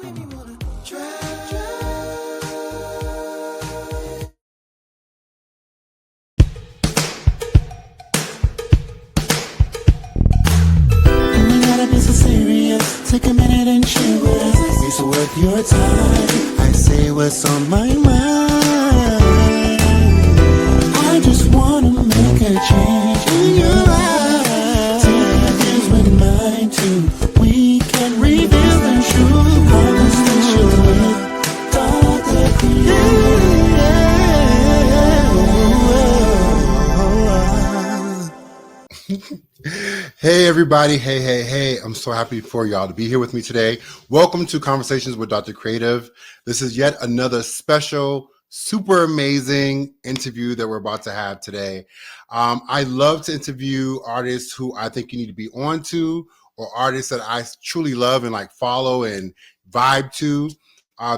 Take a minute and share with us. It's worth your time. I say what's on my mind. I just wanna make a change in your life. Take things with mine too. We can reveal the truth. Conversation with Dr. Creative. Hey everybody, hey. I'm so happy for y'all to be here with me today. Welcome to Conversations with Dr. Creative. This is yet another special, super amazing interview that we're about to have today. I love to interview artists who I think you need to be on to, or artists that I truly love and like follow and vibe to.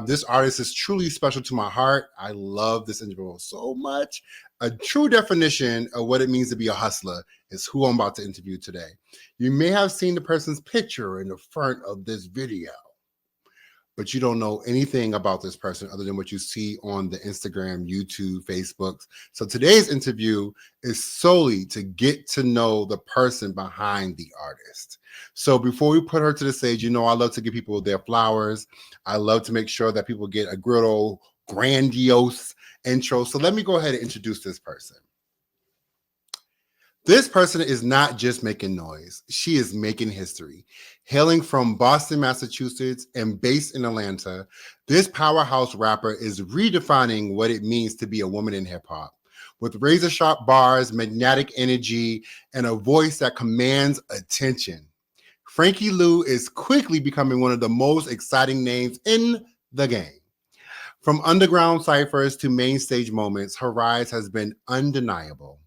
This artist is truly special to my heart. I love this individual so much. A true definition of what it means to be a hustler is who I'm about to interview today. You may have seen the person's picture in the front of this video, but you don't know anything about this person other than what you see on the Instagram, YouTube, Facebook. So today's interview is solely to get to know the person behind the artist. So before we put her to the stage, you know I love to give people their flowers. I love to make sure that people get a good old grandiose intro. So let me go ahead and introduce this person. This person is not just making noise. She is making history. Hailing from Boston, Massachusetts, and based in Atlanta, this powerhouse rapper is redefining what it means to be a woman in hip hop. With razor-sharp bars, magnetic energy, and a voice that commands attention, Frankee Luo is quickly becoming one of the most exciting names in the game. From underground ciphers to main stage moments, her rise has been undeniable.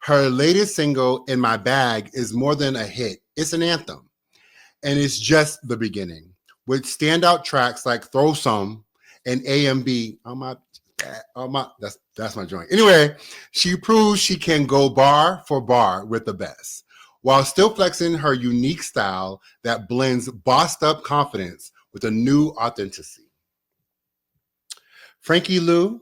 Her latest single, In My Bag, is more than a hit. It's an anthem. And it's just the beginning. With standout tracks like Throw Some and A&B. That's my joint. Anyway, she proves she can go bar for bar with the best, while still flexing her unique style that blends bossed up confidence with a new authenticity. Frankee Luo,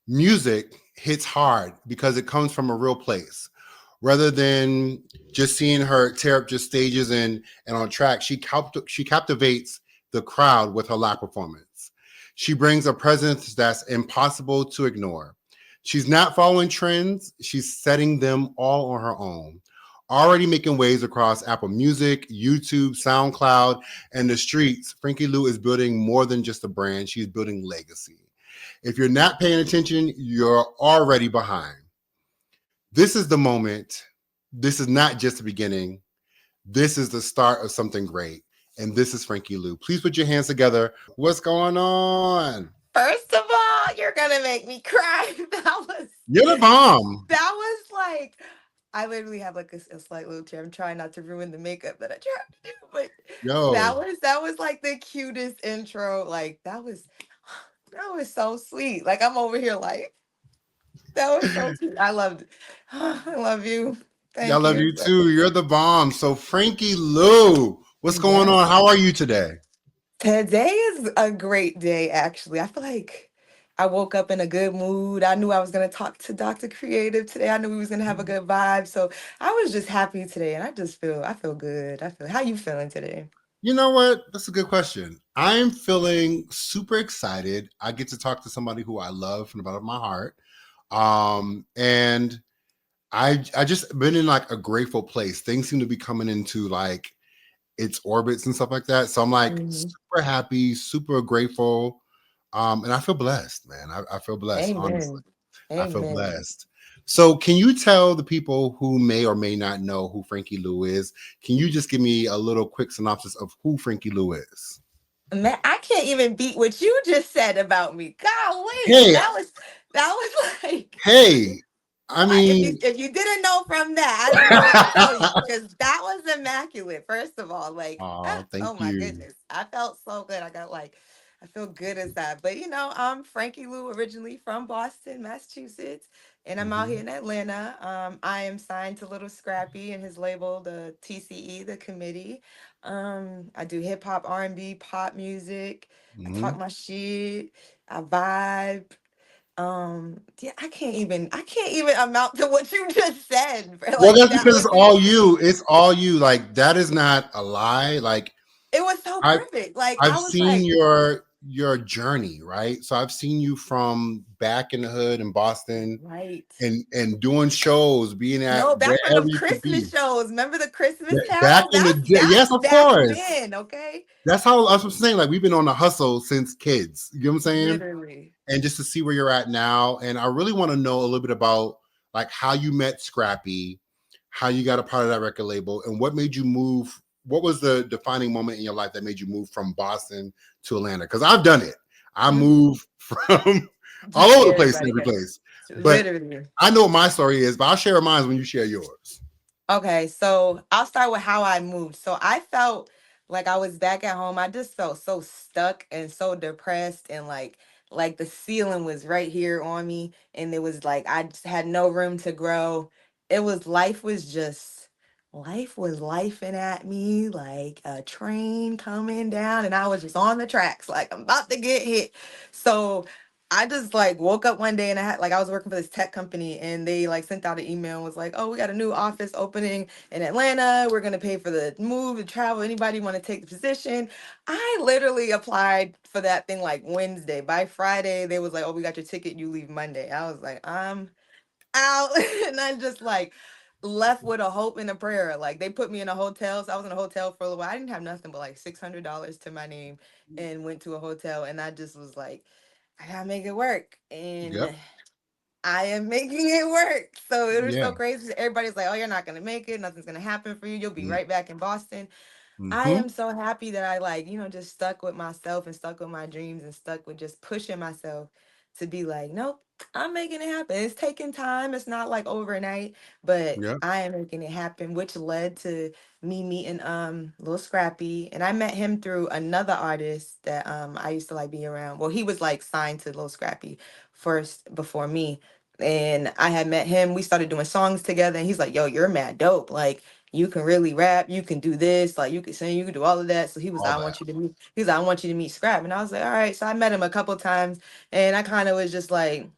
music hits hard because it comes from a real place. Rather than just seeing her tear up just stages and on track, she captivates the crowd with her live performance. She brings a presence that's impossible to ignore. She's not following trends, she's setting them all on her own. Already making waves across Apple Music, YouTube, SoundCloud, and the streets, Frankee Luo is building more than just a brand, she's building legacy. If you're not paying attention, you're already behind. This is the moment. This is not just the beginning. This is the start of something great. And this is Frankee Luo. Please put your hands together. What's going on? First of all, you're going to make me cry. You're the bomb. That was like, I literally have like a slight little tear. I'm trying not to ruin the makeup that I tried to do, but that was like the cutest intro. Like that was so sweet. Like I'm over here like, that was so sweet. I loved it. I love you. I love you too. You're the bomb. So Frankee Luo, what's going on? How are you today? Today is a great day, actually. I feel like I woke up in a good mood. I knew I was going to talk to Dr. Creative today. I knew we was going to have a good vibe. So I was just happy today. And I feel good. How you feeling today? You know what? That's a good question. I'm feeling super excited. I get to talk to somebody who I love from the bottom of my heart. And I just been in like a grateful place. Things seem to be coming into like its orbits and stuff like that. So I'm like super happy, super grateful. And I feel blessed, man. I feel blessed, honestly. Amen. I feel blessed. So can you tell the people who may or may not know who Frankee Luo is? Can you just give me a little quick synopsis of who Frankee Luo is? Man, I can't even beat what you just said about me. Golly, hey, that was like, hey, I mean, if you didn't know from that, I don't know what to tell you because that was immaculate. First of all, like, thank you. My goodness, I felt so good. I got like, I feel good as that. But I'm Frankee Luo, originally from Boston, Massachusetts, and I'm out here Mm-hmm. in Atlanta. I am signed to Little Scrappy and his label, the TCE, the committee. I do hip hop, R&B, pop music. I Mm-hmm. talk my shit. I vibe. Yeah, I can't even amount to what you just said. Well, Like that's that because was it's all you. It's all you. Like that is not a lie. Like it was so I've perfect. Like I've I was seen like, your journey, right? So I've seen you from back in the hood in Boston right. and doing shows, being at No, back from wherever them you could be. Christmas shows. Remember the Christmas Back carols? in the That's day, that's yes, of back course. then, okay? That's how I was saying. Like we've been on the hustle since kids. You know what I'm saying? Literally. And just to see where you're at now. And I really want to know a little bit about like how you met Scrappy, how you got a part of that record label, and what made you move. What was the defining moment in your life that made you move from Boston to Atlanta? Because I've done it. I Mhm. moved from all over the place to Everybody every has. place. But Literally. I know what my story is, but I'll share mine when you share yours. Okay, so I'll start with how I moved. So I felt like I was back at home. I just felt so stuck and so depressed and like the ceiling was right here on me and it was like I just had no room to grow. It was life was lifing at me like a train coming down and I was just on the tracks like I'm about to get hit. So I just like woke up one day and I was working for this tech company and they like sent out an email and was like, "Oh, we got a new office opening in Atlanta. We're gonna pay for the move, the travel. Anybody want to take the position?" I literally applied for that thing like Wednesday. By Friday, they was like, "Oh, we got your ticket. You leave Monday." I was like, "I'm out," and I just like left with a hope and a prayer. Like they put me in a hotel, so I was in a hotel for a little while. I didn't have nothing but like $600 to my name, and went to a hotel, and I just was like, I gotta make it work. And Yep. I am making it work. So it was Yeah. so crazy. Everybody's like, "Oh, you're not gonna make it. Nothing's gonna happen for you. You'll be right back in Boston." I Mm-hmm. am so happy that I just stuck with myself and stuck with my dreams and stuck with just pushing myself to be like, nope, I'm making it happen. It's taking time. It's not like overnight, but Yep. I am making it happen, which led to me meeting Little Scrappy. And I met him through another artist that I used to like be around. Well, he was like signed to Little Scrappy first before me. And I had met him. We started doing songs together, and he's like, "Yo, you're mad dope. Like, you can really rap, you can do this, like you can sing, you can do all of that." So he was All like, that. I want you to meet Scrap. And I was like, all right. So I met him a couple times and I kind of was just like,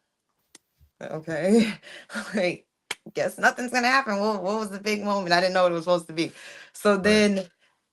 okay, like, guess nothing's gonna happen. What was the big moment? I didn't know what it was supposed to be. So Right. then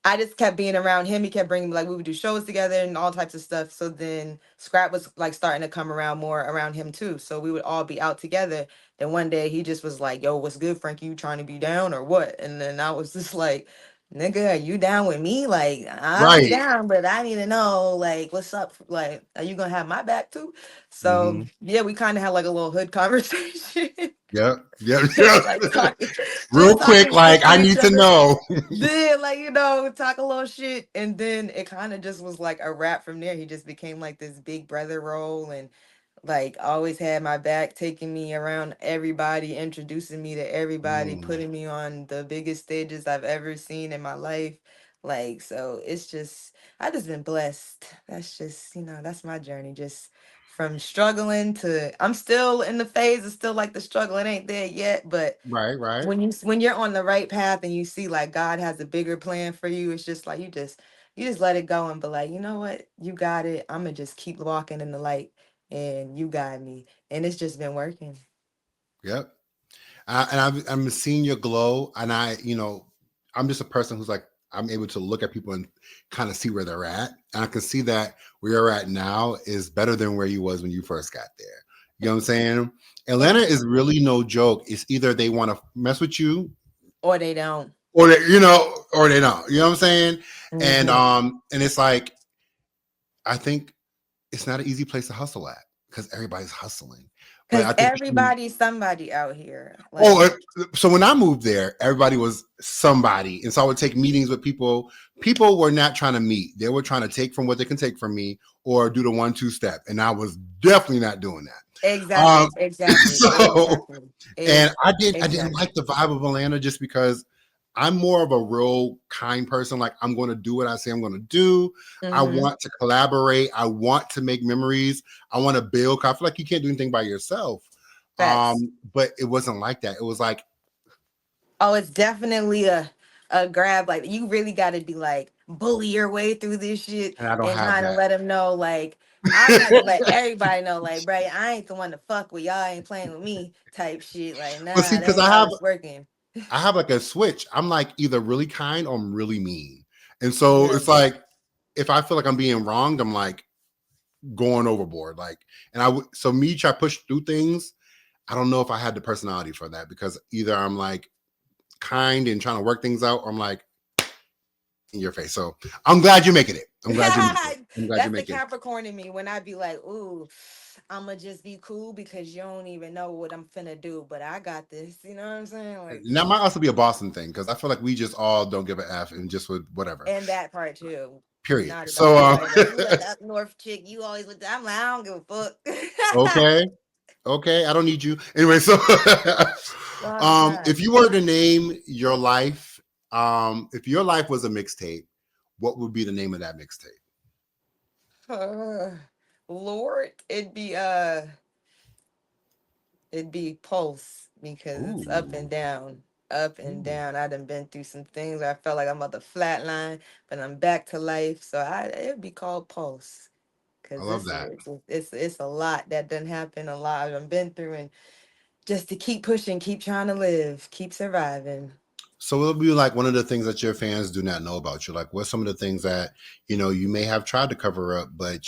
I just kept being around him. He kept bringing me, like, we would do shows together and all types of stuff. So then Scrap was like starting to come around more around him too. So we would all be out together. Then one day he just was like, "Yo, what's good, Frankie? You trying to be down or what?" And then I was just like, "Nigga, are you down with me? Like, I'll be Right. down, but I need to know, like, what's up? Like, are you gonna have my back too?" So Mm-hmm. yeah, we kind of had like a little hood conversation. Yep. Yep. Just like talking, Real just quick, talking like shit to I each need to other. know. Then, like, talk a little shit. And then it kind of just was like a wrap from there. He just became like this big brother role and like always had my back, taking me around everybody, introducing me to everybody, Mm, putting me on the biggest stages I've ever seen in my life. Like, so it's just, I just been blessed. That's just, that's my journey. Just from struggling to, I'm still in the phase of still like the struggle. It ain't there yet, but right, right. when you're on the right path and you see like God has a bigger plan for you, it's just like you just let it go and be like, you know what, you got it. I'm gonna just keep walking in the light, and you got me, and it's just been working. Yep. I'm seeing your glow, and I'm just a person who's like, I'm able to look at people and kind of see where they're at, and I can see that where you're at now is better than where you was when you first got there. You know what I'm saying? Atlanta Thank is you. really no joke. It's either they want to mess with you, Or they don't. or or they don't. You know what I'm saying? Hmm. And it's like I think it's not an easy place to hustle at because everybody's hustling. But Because I think everybody's somebody out here. oh, Like, so when I moved there, everybody was somebody, and so I would take meetings with people. People were not trying to meet; they were trying to take from what they can take from me, or do the 1-2 step, and I was definitely not doing that. exactly, exactly, So, exactly, and I didn't exactly. like the vibe of Atlanta just because. I'm more of a real kind person. Like, I'm going to do what I say I'm going to do. I Mm-hmm. want to collaborate. I want to make memories. I want to build. I feel like you can't do anything by yourself. Facts. But it wasn't like that. It was like, Oh, it's definitely a grab. Like you really got to be like bully your way through this shit and I don't and have kind of that. let them know. Like I would have to let everybody know. Like, bro, I ain't the one to fuck with y'all. Ain't playing with me. Type shit. Like, nah, But see, that because ain't how it's working. I have like a switch. I'm like either really kind or I'm really mean. And so Yeah. it's like if I feel like I'm being wronged, I'm like going overboard. Like, and so me try to push through things. I don't know if I had the personality for that because either I'm like kind and trying to work things out, or I'm like in your face. So I'm glad you're making it. I'm glad you're making it. I'm glad you're That's the making it. Capricorn in me when I be like, ooh, I'ma just be cool because you don't even know what I'm finna do, but I got this. You know what I'm saying? Like, And that might also be a Boston thing because I feel like we just all don't give a F and just with whatever. and that part too. Period. Not at all. So Everybody like, you that up north chick, you always with that. I'm like, I don't give a fuck. okay, okay, I don't need you anyway. So Oh God. if you were to name your life, if your life was a mixtape, what would be the name of that mixtape? Uh, Lord, it'd be Pulse because it's up and Ooh, down, up and ooh, down. I done been through some things where I felt like I'm about to flatline, but I'm back to life. So it'd be called Pulse I because love that. it's a lot that done happened, a lot I've been through, and just to keep pushing, keep trying to live, keep surviving. So it'll be like one of the things that your fans do not know about you. Like, what's some of the things that you may have tried to cover up, but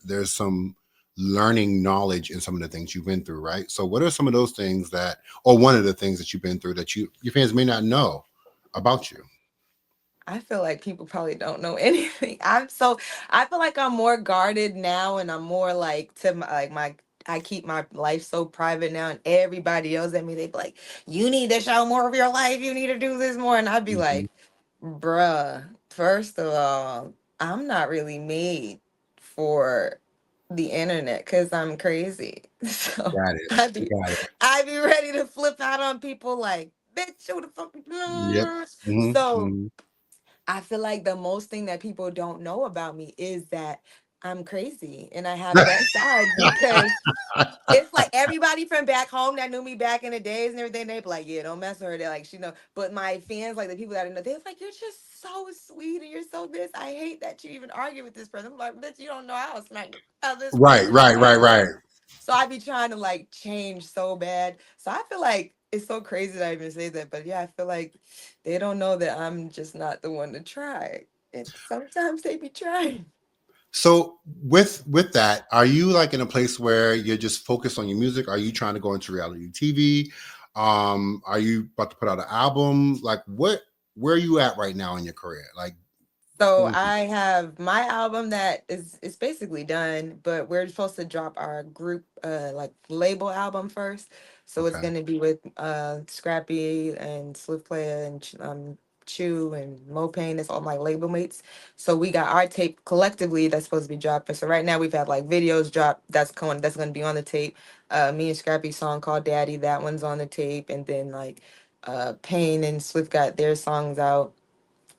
there's some learning knowledge in some of the things you've been through, right? So, what are some of those things that, or one of the things that you've been through that your fans may not know about you? I feel like people probably don't know anything. I feel like I'm more guarded now and I'm more like to my like my I keep my life so private now and everybody yells at me. They be like, you need to show more of your life. You need to do this more. And I'd be Hmm. like, bruh, first of all, I'm not really made for the internet because I'm crazy. So Got it. I'd be Got it. I'd be ready to flip out on people like, bitch, who the fuck? Yep. Hmm. So Hmm. I feel like the most thing that people don't know about me is that I'm crazy and I have that side because it's like everybody from back home that knew me back in the days and everything, they be like, yeah, don't mess with her. They're like, she know. But my fans, like the people that I know, they're like, you're just so sweet and you're so this. I hate that you even argue with this person. I'm like, bitch, you don't know how to smack the out this Right. person. Right. Right. Like, Right. so I be trying to like change so bad. So I feel like it's so crazy that I even say that. But yeah, I feel like they don't know that I'm just not the one to try. And sometimes they be trying. So with that, are you like in a place where you're just focused on your music? Are you trying to go into reality TV? Are you about to put out an album? Like where are you at right now in your career? Like So going through. I have my album that is basically done, but we're supposed to drop our group like label album first. So it's Okay. gonna be with Scrappy and Swift Player and Chew and Mopane. It's all my label mates. So we got our tape collectively that's supposed to be dropping. So right now we've had like videos drop that's gonna be on the tape. Me and Scrappy song called Daddy, that one's on the tape, and then like Payne and Swift got their songs out,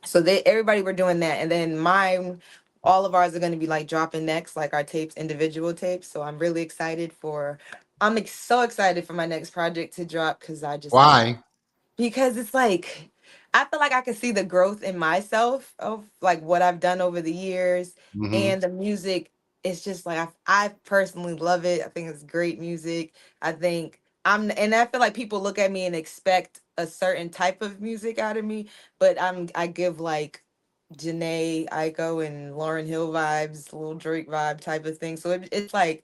so they everybody were doing that, and then mine, all of ours are going to be like dropping next, like our tapes, individual tapes. So I'm really excited for. So excited for my next project to drop because I just like, Why? because it's like I feel like I can see the growth in myself of like what I've done over the years, Hmm. and the music. It's just like I personally love it. I think it's great music. I think and I feel like people look at me and expect a certain type of music out of me, but I give like Janae Aiko and Lauren Hill vibes, little Drake vibe type of thing. So it's like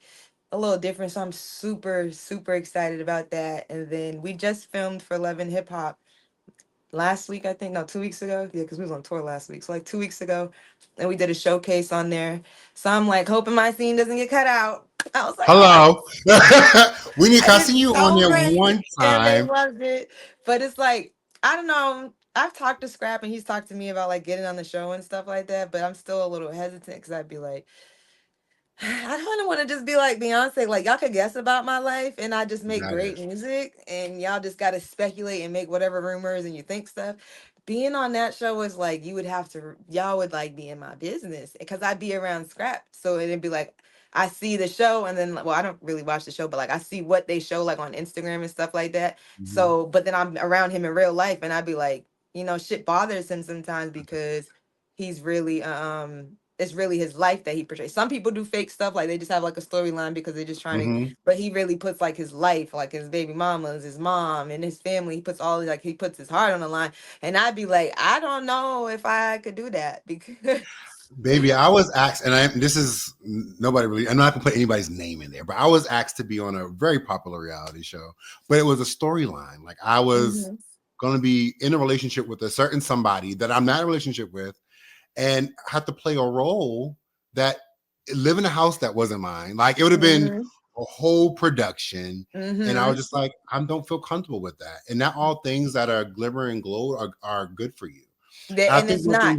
a little different. So I'm super excited about that. And then we just filmed for Love and Hip Hop last week, I think. No, 2 weeks ago. Yeah, because we was on tour last week. So like 2 weeks ago, and we did a showcase on there. So I'm like hoping my scene doesn't get cut out. I was like, oh, Hello. We need to it's see you on so there great, one and they time. loved it. But it's like I don't know. I've talked to Scrap, and he's talked to me about like getting on the show and stuff like that. But I'm still a little hesitant because I'd be like, I kind of want to just be like Beyonce. Like, y'all could guess about my life, and I just make Got great it. music, and y'all just got to speculate and make whatever rumors and you think stuff. Being on that show was like you would have to, y'all would like be in my business because I'd be around Scrap, so it'd be like I see the show, and then well, I don't really watch the show, but like I see what they show like on Instagram and stuff like that. Mhm. So, but then I'm around him in real life, and I'd be like, shit bothers him sometimes because he's really it's really his life that he portrays. Some people do fake stuff, like they just have like a storyline because they're just trying to, Mhm. but he really puts like his life, like his baby mamas, his mom, and his family. He puts all like he puts his heart on the line. And I'd be like, I don't know if I could do that because Baby, I was asked, and this is nobody really. I'm not gonna put anybody's name in there, but I was asked to be on a very popular reality show. But it was a storyline. Like I was Mhm. going to be in a relationship with a certain somebody that I'm not in a relationship with, and have to play a role that live in a house that wasn't mine. Like it would have been Mhm. a whole production, and I was Mhm. just like, I don't feel comfortable with that. And not all things that are glimmer and glow are good for you. And I And think it's not.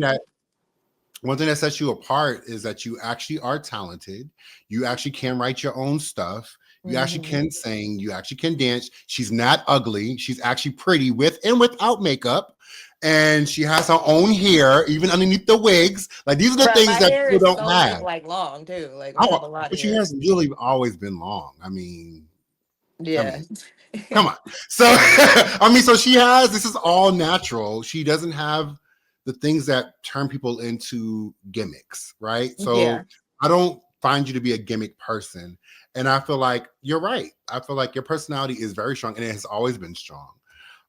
one thing that sets you apart is that you actually are talented. You actually can write your own stuff. You actually Mhm. can sing. You actually can dance. She's not ugly. She's actually pretty with and without makeup. And she has her own hair, even underneath the wigs. Like these are the Right, things my that hair people is don't so have. like long too. Like I have Oh, a lot of but your hair. hair's really always been long. I Yeah. mean, come on. So I mean, so she has this is all natural. She doesn't have the things that turn people into gimmicks, right? Yeah. So I don't find you to be a gimmick person. And I feel like you're right. I feel like your personality is very strong and it has always been strong.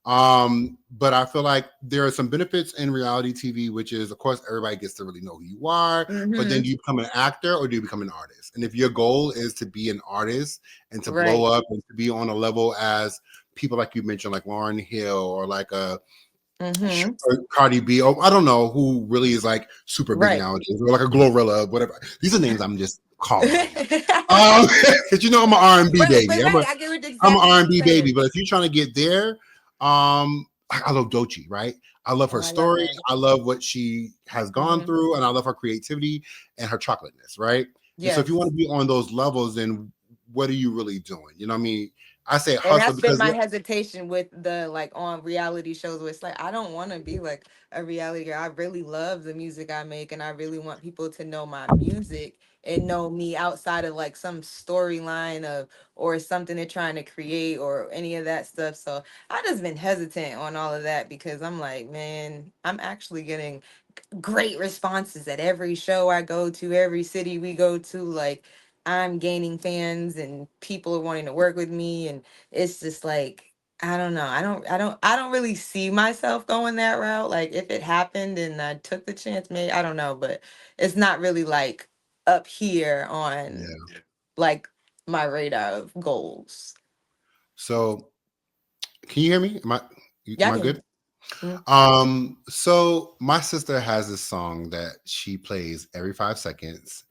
But I feel like there are some benefits in reality TV, which is, of course, everybody gets to really know who you are. But then Mhm. do you become an actor or do you become an artist? And if your goal is to be an artist and to blow Right. up and to be on a level as people like you mentioned, like Lauren Hill or like a Mhm. Cardi B, or I don't know who really is like super big Right. nowadays, or like a Glorilla, whatever. These are names I'm just calling right now. Because you know I'm an R&B Right, baby. but right, I get what I'm an exactly what you're R&B saying. baby, but if you're trying to get there, I love Doechii, right? I love Oh, her I love stories. her. I love what she has gone Mhm. through, and I love her creativity and her chocolateness, right? And so, if you want Yes. to be on those levels, then what are you really doing? You know what I mean? I say And hustle that's been because my hesitation with the like on reality shows where it's like I don't want to be like a reality girl. I really love the music I make and I really want people to know my music and know me outside of like some storyline of or something they're trying to create or any of that stuff. So I just been hesitant on all of that because I'm like, man, I'm actually getting great responses at every show I go to, every city we go to. Like I'm gaining fans and people are wanting to work with me, and it's just like I don't know. I don't really see myself going that route. Like if it happened and I took the chance, maybe I don't know, but it's not really like up here on yeah. like my radar of goals. So, can you hear me? Yeah, Am I I can. good? Mhm. So my sister has this song that she plays every 5 seconds,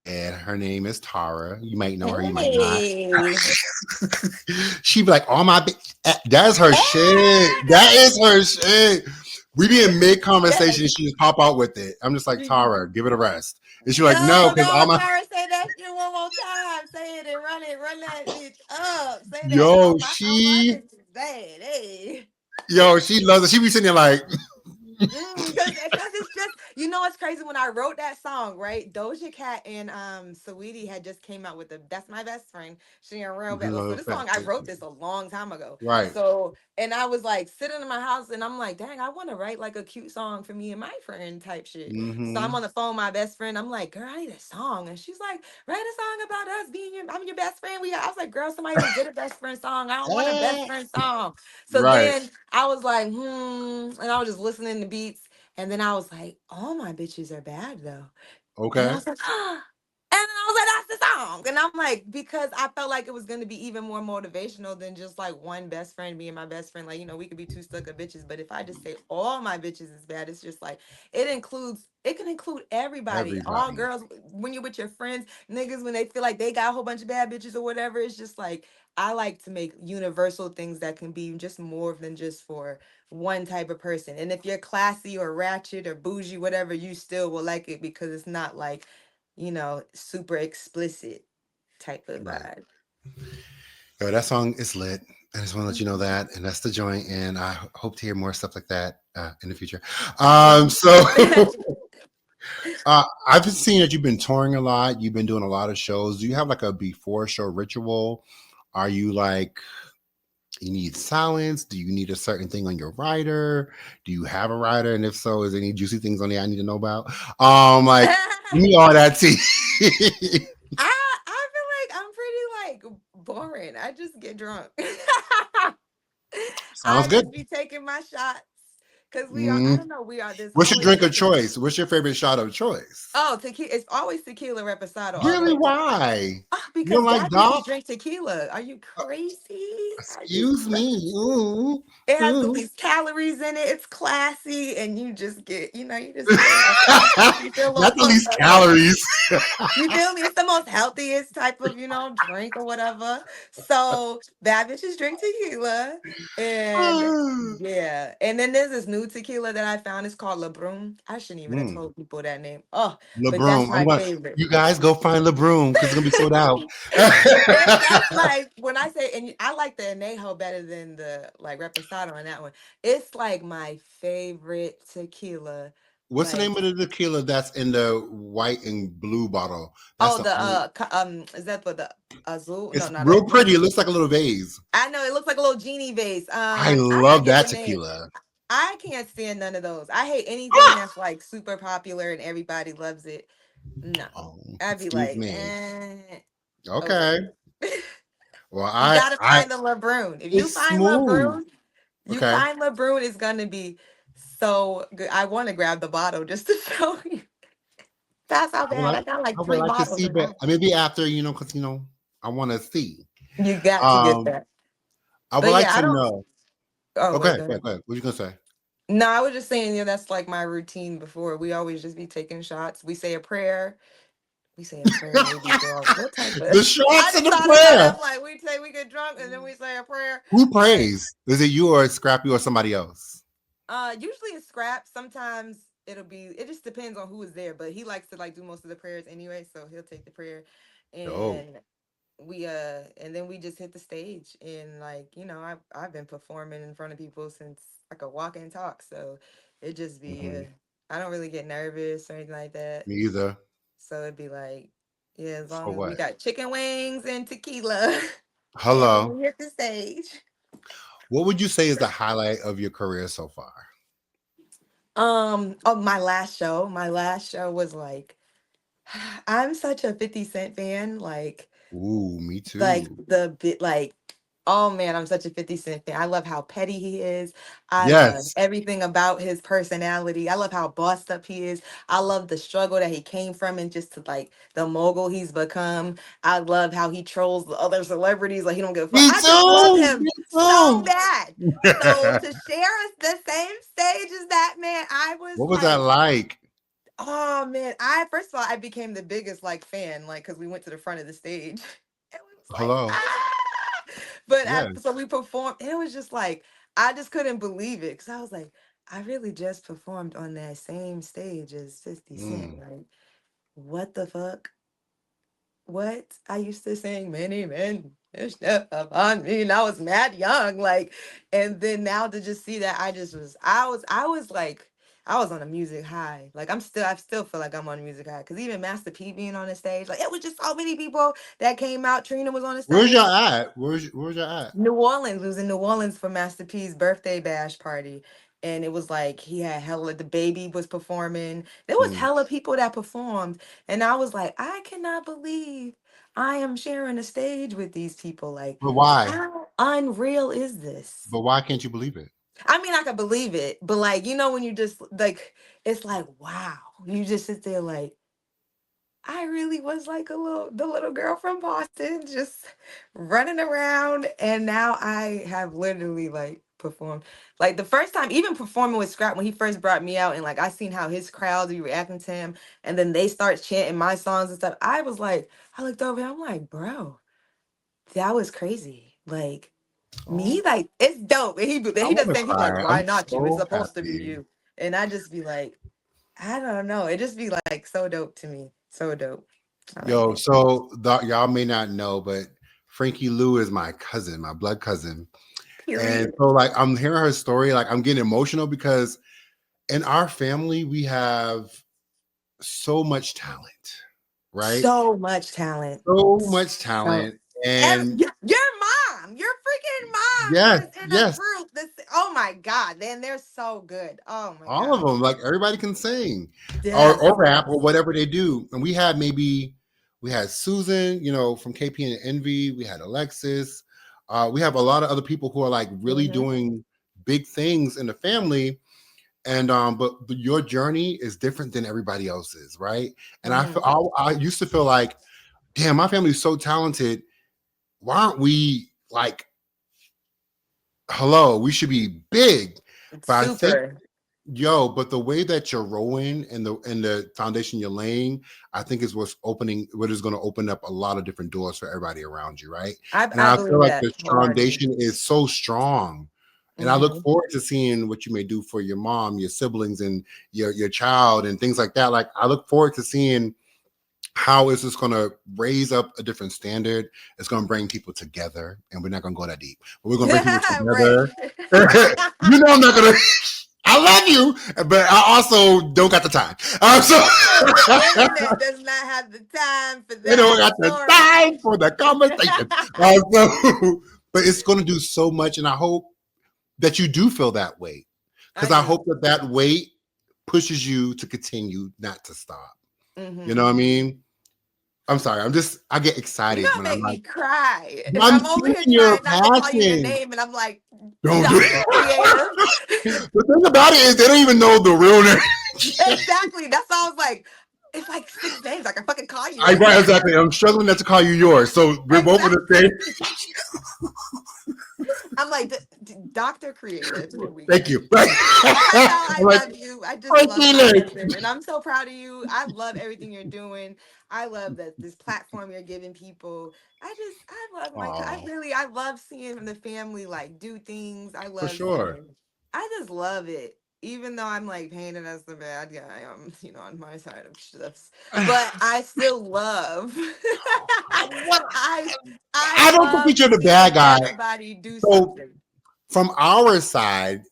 and her name is Tara. You might know her, you might not. Hey. She'd be like, "Oh my, that's her shit. That Hey. is her shit." We be in mid conversation, Yes. she just pop out with it. I'm just like, Tara, give it a rest, and she's like, "No, No, because no, all my Tara, say that shit one more time. Say it and run that bitch up. Say that. yo, All my she bitch is bad. Hey. she loves it. She be sitting there like, Because it's just it's crazy when I wrote that song, right? Doja Cat and Saweetie had just came out with the That's My Best Friend. She and Real Bad. So this song I wrote this a long time ago. right. So and I was like sitting in my house and I'm like, dang, I want to write like a cute song for me and my friend type shit. So I'm Mm-hmm. on the phone with my best friend. I'm like, girl, I need a song. And she's like, write a song about us being I'm your best friend. I was like, girl, somebody just did a best friend song. I don't want a best friend song. So Right. then I was like, and I was just listening to beats. And then I was like, all my bitches are bad though. And I Okay. was like, and then I was like, that's the song. And I'm like, because I felt like it was going to be even more motivational than just like one best friend being my best friend. Like, we could be two stuck up bitches. But if I just say all my bitches is bad, it's just like, it can include everybody, all Everybody. girls, when you're with your friends, niggas, when they feel like they got a whole bunch of bad bitches or whatever. It's just like, I like to make universal things that can be just more than just for one type of person. And if you're classy or ratchet or bougie, whatever, you still will like it because it's not like super explicit type of Right. vibe. Yo, that song is lit. I just want to let you know Mhm. that, and that's the joint. And I hope to hear more stuff like that in the future. Thank So you. I've been seeing that you've been touring a lot. You've been doing a lot of shows. Do you have like a before show ritual? Are you like you need silence? Do you need a certain thing on your rider? Do you have a rider? And if so, is there any juicy things on there I need to know about? Like give me all that tea. I feel like I'm pretty like boring. I just get drunk. Sounds I good. just be taking my shots because I Mm. don't know, there's What's your always drink of something. choice? What's your favorite shot of choice? Oh, tequila. It's always tequila reposado all the Really? way. Why? Oh, You don't because like bad bitches Doc? drink tequila. Are you crazy? Are you Excuse me. crazy? Ooh, It has the ooh. least calories in it. It's classy, and you just get, you just feel like you feel a little Not the pumped least up. calories. You feel me? It's the most healthiest type of, drink or whatever. So bad bitches drink tequila. And yeah. And then there's this new tequila that I found. It's called LeBron. I shouldn't even have Mm. told people that name. Oh, but that's LeBroom. I'm my going. favorite. You guys go find LeBroom because it's gonna be sold out. That's like when I say, and I like the anejo better than the like reposado on that one. It's like my favorite tequila. What's the Like, name of the tequila that's in the white and blue bottle? That's oh, the the only. is that for the azul? No, It's not real azul. pretty. It looks like a little vase. I know it looks like a little genie vase. I I love forget the that name. tequila. I can't stand none of those. I hate anything that's like super popular and everybody loves it. No, Oh, I'd be excuse like, me. okay. Okay. Well, You gotta I find the LeBrun. If you it's find smooth. LeBrun, Okay. it's gonna be so good. I want to grab the bottle just to show you. That's how I would bad. like I got like I would three like to bottles see, in my but house. maybe after because I want to see. You got to get Um, that. I would But like yeah, I to don't. know. Oh wait, Okay, go go ahead. ahead, go ahead. What you gonna say? No, I was just saying, that's like my routine before. We always just be taking shots. We say a prayer. We say a prayer when we be drunk. What type of The I shots and just the thought about it. prayer. I'm like, we get drunk and then we say a prayer. Who Like, prays? Is it you or Scrappy or somebody else? usually it's scrap. Sometimes it just depends on who is there, but he likes to like do most of the prayers anyway, so he'll take the prayer. Oh. And and then we just hit the stage and like, I've been performing in front of people since I could walk and talk. So it just be Hmm. I don't really get nervous or anything like that. Me either. So it'd be like, yeah, as For long as we what? got chicken wings and tequila and Hello. we hit the stage. What would you say is the highlight of your career so far? Oh, my last show was like I'm such a 50 Cent fan. Ooh, me Like too. the bit like oh man, I'm such a 50 Cent fan. I love how petty he is. I love Yes. everything about his personality. I love how bossed up he is. I love the struggle that he came from and just to like the mogul he's become. I love how he trolls the other celebrities like he don't give a fuck. Me I just love too. him Me so too. bad. So to share the same stage as that man, I was What was that like, like? oh man, I first of all I became the biggest like fan, like because we went to the front of the stage. And we was like, Hello. ah! But so Yes. we performed, and it was just like I just couldn't believe it because I was like, I really just performed on that same stage as 50 Cent. Mm. Like, what the fuck? What? I used to sing many men step upon me, and I was mad young. Like, and then now to just see that, I was like, I was on a music high. Like, I still feel like I'm on a music high. Cause even Master P being on the stage, like, it was just so many people that came out. Trina was on the Where's stage. y'all at? Where's y'all at? New Orleans. We was in New Orleans for Master P's birthday bash party. And it was like he had hella the baby was performing. There was Mm. hella people that performed. And I was like, I cannot believe I am sharing a stage with these people. Like, But why? how unreal is this? But why can't you believe it? I mean, I could believe it, but like, when you just like, it's like, wow. You just sit there like, I really was like the little girl from Boston, just running around. And now I have literally like performed. Like the first time, even performing with Scrap when he first brought me out, and like I seen how his crowds be reacting to him, and then they start chanting my songs and stuff. I was like, I looked over, and I'm like, bro, that was crazy. Like me, Oh, like it's dope. And I he does want the to same. He's like, cry. why I'm not you? It's so supposed to be happy. you. And I just be like, I don't know. It just be like so dope to me. So dope. I like Yo, it. so y'all may not know, but Frankee Luo is my cousin, my blood cousin. And Period. so like I'm hearing her story, like I'm getting emotional because in our family we have so much talent, right? So much talent. So much So talent. And your mom, your freaking mom yes, was in a yes, group. Oh my God. Then they're so good. Oh my all of God. them, like everybody can sing Yes. or rap or Yes. whatever they do. And we had Susan, from KP and Envy. We had Alexis. We have a lot of other people who are like really doing big things in the family. And but your journey is different than everybody else's, right? And I used to feel like, damn, my family is so talented. Why aren't we like, hello, we should be big. But I think, Super. but the way that you're rolling and the foundation you're laying, I think is what is going to open up a lot of different doors for everybody around you, right? And I I feel believe like that the wholeheartedly. foundation is so strong. And I look forward to seeing what you may do for your mom, your siblings, and your child, and things like that. Like I look forward to seeing how is this going to raise up a different standard. It's going to bring people together, and we're not going to go that deep, but we're going to bring people Right. together. I'm not going to. I love you, but I also don't got the time. So The internet does not have the time for they don't that. got the Sorry. time for the conversation. But it's going to do so much, and I hope that you do feel that weight, because I I do. hope that weight pushes you to continue, not to stop. You know what I mean? I'm sorry. I get You're excited gonna when I'm make me like, cry. And I'm I'm over seeing here your trying not to call you your passion. name, and I'm like, Don't do Dr. it. Creative. The thing about it is they don't even know the real name. Exactly. That's why I was like, it's like 6 names. I can fucking call you right Right, now. exactly. I'm struggling not to call you yours. So we're both in the Exactly. same. I'm like, Dr. Creative. Here we Thank go. you. Right. That's how I I'm like, love you. I just love Frankie my Luo. cousin, and I'm so proud of you. I love everything you're doing. I love that this platform you're giving people. I love Oh, I love seeing the family like do things. I for love sure. seeing. I just love it. Even though I'm like painted as the bad guy, on my side of shifts, but I still love. What? I I I don't think love that you're the bad seeing guy. everybody do So something. from our side,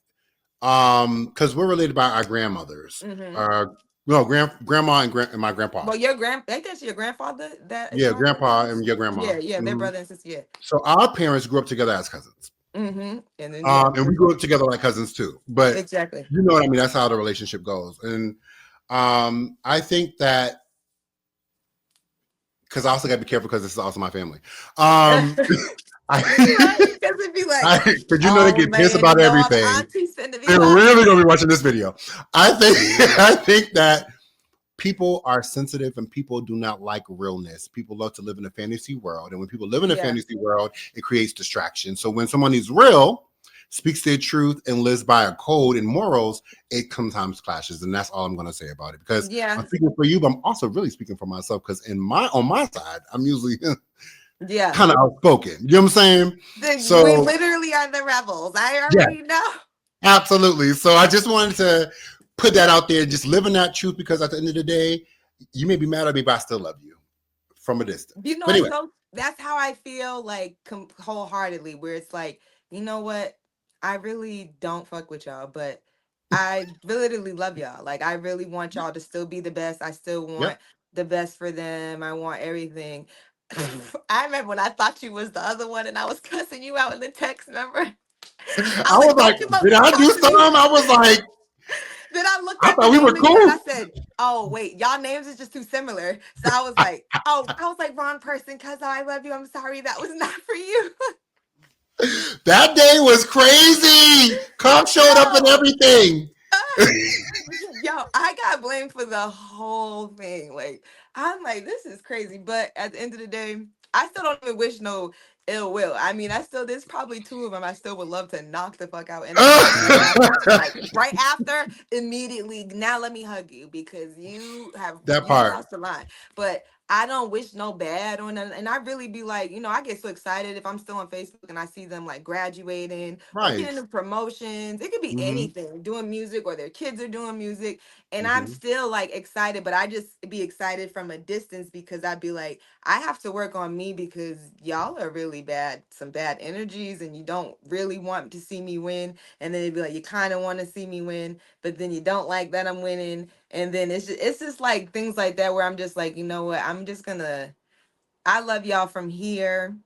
because we're related by our grandmothers. Mm-hmm. No, grandma and my grandpa. Well, ain't that your grandfather that is Yeah, your grandpa grandmother's? and your grandma. Yeah, yeah, they're Mhm. brother and sister. Yeah. So our parents grew up together as cousins. Mm-hmm. And then yeah, And we grew up together like cousins too. But exactly. you know what I mean? That's how the relationship goes. And I think that, because I also got to be careful because this is also my family. Um, I, Because it'd be like, because they oh get pissed man, about all the everything. aunties finna be They're watching. really gonna be watching this video. I think I think that people are sensitive and people do not like realness. People love to live in a fantasy world. And when people live in a Yeah. fantasy world, it creates distraction. So when someone is real, speaks their truth, and lives by a code and morals, it sometimes clashes. And that's all I'm going to say about it. Because Yeah. I'm speaking for you, but I'm also really speaking for myself. Because on my side, I'm usually Yeah. kind of outspoken. You know what I'm saying? We So literally are the rebels. I yeah, already know. absolutely. So I just wanted to put that out there, just living that truth, because at the end of the day, you may be mad at me, but I still love you from a distance. You know, But anyway, that's how I feel like wholeheartedly, where it's like, you know what? I really don't fuck with y'all, but I literally love y'all. Like, I really want y'all to still be the best. I still want yep. the best for them. I want everything. I remember when I thought you was the other one and I was cussing you out in the text, remember? I I was was like, like, don't come up did I do talk to something? me. I was like, Then I looked I at the thought we were name again and I cool. said, "Oh wait, y'all names is just too similar." So I was like, "Oh, I was like wrong person, cuz I love you. I'm sorry, that was not for you." That day was crazy. Cop showed up and Yo, everything. yo, I got blamed for the whole thing. Like, I'm like, this is crazy. But at the end of the day, I still don't even wish no It will. I mean, there's probably two of them I still would love to knock the fuck out. And then one of them, I'm just like, right after, immediately, now let me hug you because That you part. crossed the line. But I don't wish no bad on them. And I really be like, I get so excited if I'm still on Facebook and I see them like graduating or Right. getting into promotions. It could be Mm-hmm. anything, doing music or their kids are doing music. And I'm Mm-hmm. still like excited, but I just be excited from a distance because I'd be like, I have to work on me because y'all are really bad, some bad energies, and you don't really want to see me win. And then it'd be like, you kind of want to see me win, but then you don't like that I'm winning. And then it's just like things like that where I'm just like, you know what? I love y'all from here.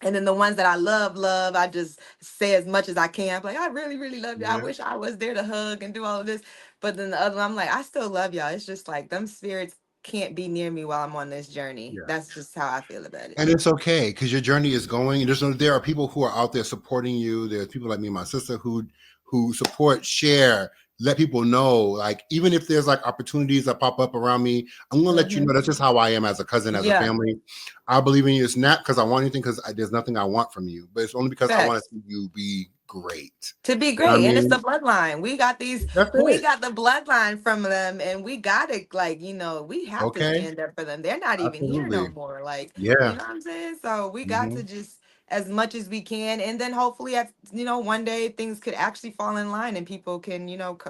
And then the ones that I love, I just say as much as I can. I'm like, I really, really love you. I Yeah. wish I was there to hug and do all of this. But then the other one, I'm like, I still love y'all. It's just like them spirits can't be near me while I'm on this journey. Yeah. That's just how I feel about it. And it's okay because your journey is going. There are people who are out there supporting you. There's people like me and my sister who support, share, let people know. Like even if there's like opportunities that pop up around me, I'm gonna let you know. That's just how I am as a cousin, as a Yeah. family. I believe in you. It's not because I want anything, because there's nothing I want from you, but it's only because I want to Facts. see you be great. To be You know what I great. And it's the mean? bloodline. That's We it. got the bloodline from them and we got it like, we have to Okay. stand up for them. They're not even here no Absolutely. more. Like, you Yeah. know what I'm saying? So we got Hmm. to just as much as we can. And then hopefully one day things could actually fall in line and people can,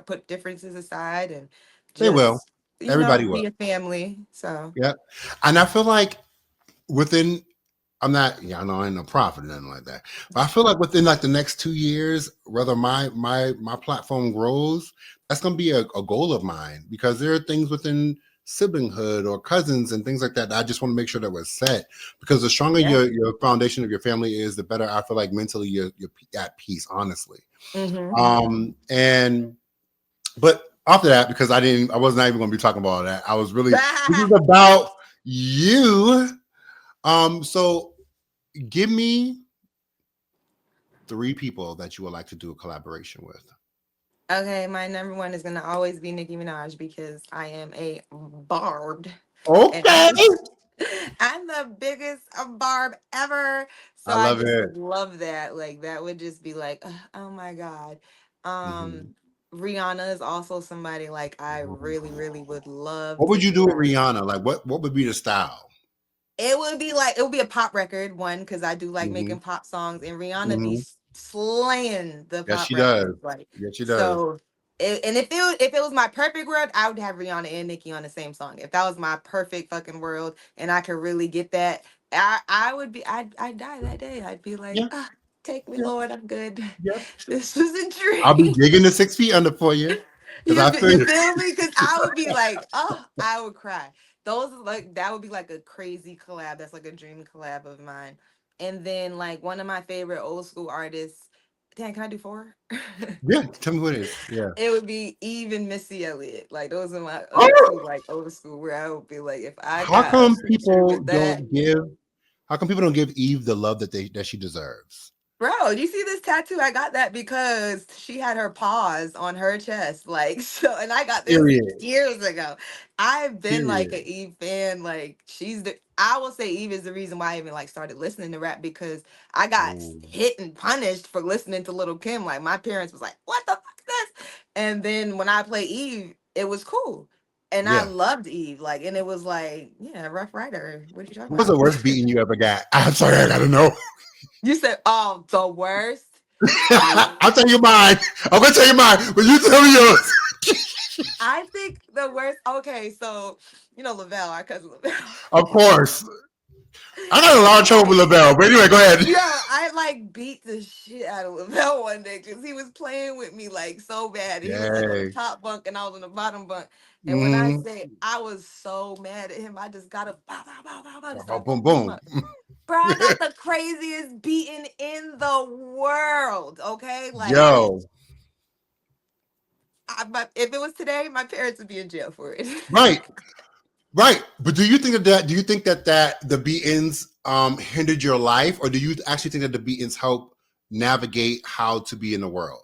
put differences aside and They will. just, Everybody be will. a family. So Yeah. And I feel like within I'm not, yeah, I know I ain't no prophet or nothing like that. But I feel like within like the next 2 years, whether my platform grows, that's gonna be a goal of mine, because there are things within siblinghood or cousins and things like that, I just want to make sure that we're set. Because the stronger yeah. your foundation of your family is, the better I feel like mentally you're at peace, honestly. Mm-hmm. And but after that, because I was not even gonna be talking about all that. This is about you. So give me 3 people that you would like to do a collaboration with. Okay, my number one is gonna always be Nicki Minaj because I am a bard. And Okay. I'm the biggest barb ever. So I I love just it. would love that. Like that would just be like, oh my God. Mhm. Rihanna is also somebody like I really, really would love What to would you see do with her. Rihanna? Like what would be the style? It would be a pop record one because I do like Mhm. making pop songs and Rihanna be Mhm. slaying the Yes, pop she does. records like Yes, she does. so. And if it was my perfect world, I would have Rihanna and Nicki on the same song. If that was my perfect fucking world, and I could really get that, I would be I'd die that day. I'd be like, Yeah. take me, Yeah. Lord, I'm good. Yeah. This was a I'll be dream. digging the 6 feet under for you. Because I You feel feel me? Because I would be like, I would cry. Those are like that would be like a crazy collab. That's like a dream collab of mine. And then like one of my favorite old school artists. Damn, can I do four? yeah, tell me what it is. Yeah. It would be Eve and Missy Elliott. Like those are my two Oh, like old school where I would be like, if I how got a come feature people with that. don't give how come people don't give Eve the love that she deserves? Bro, you see this tattoo? I got that because she had her paws on her chest. Like, so, and I got this Period. years ago. I've been like Period. an Eve fan. Like, I will say Eve is the reason why I even like started listening to rap because I got Ooh. hit and punished for listening to Little Kim. Like, my parents was like, what the fuck is this? And then when I play Eve, it was cool. And I Yeah. loved Eve. Like, and it was like, yeah, Rough Rider. What are you talking What was the about? worst beating you ever got? I'm sorry, I gotta know. You said, oh, the worst. I'll tell you mine. I'm gonna tell you mine, but you tell me yours. I think the worst. Okay, so Lavelle, our cousin Lavelle. Of course. I got a lot of trouble with LaBelle, but anyway, go ahead. Yo, I like beat the shit out of Lavelle one day because he was playing with me like so bad. He was like on the Yay. top bunk and I was on the bottom bunk. And when I Mm-hmm. say I was so mad at him, I just got to bow, bow, bow, bow, bow, and start Boom, fucking him boom. up. Bro, I got the craziest beating in the world. Okay, like Yo. but if it was today, my parents would be in jail for it. Right. Right. But do you think that the beatings hindered your life, or do you actually think that the beatings help navigate how to be in the world?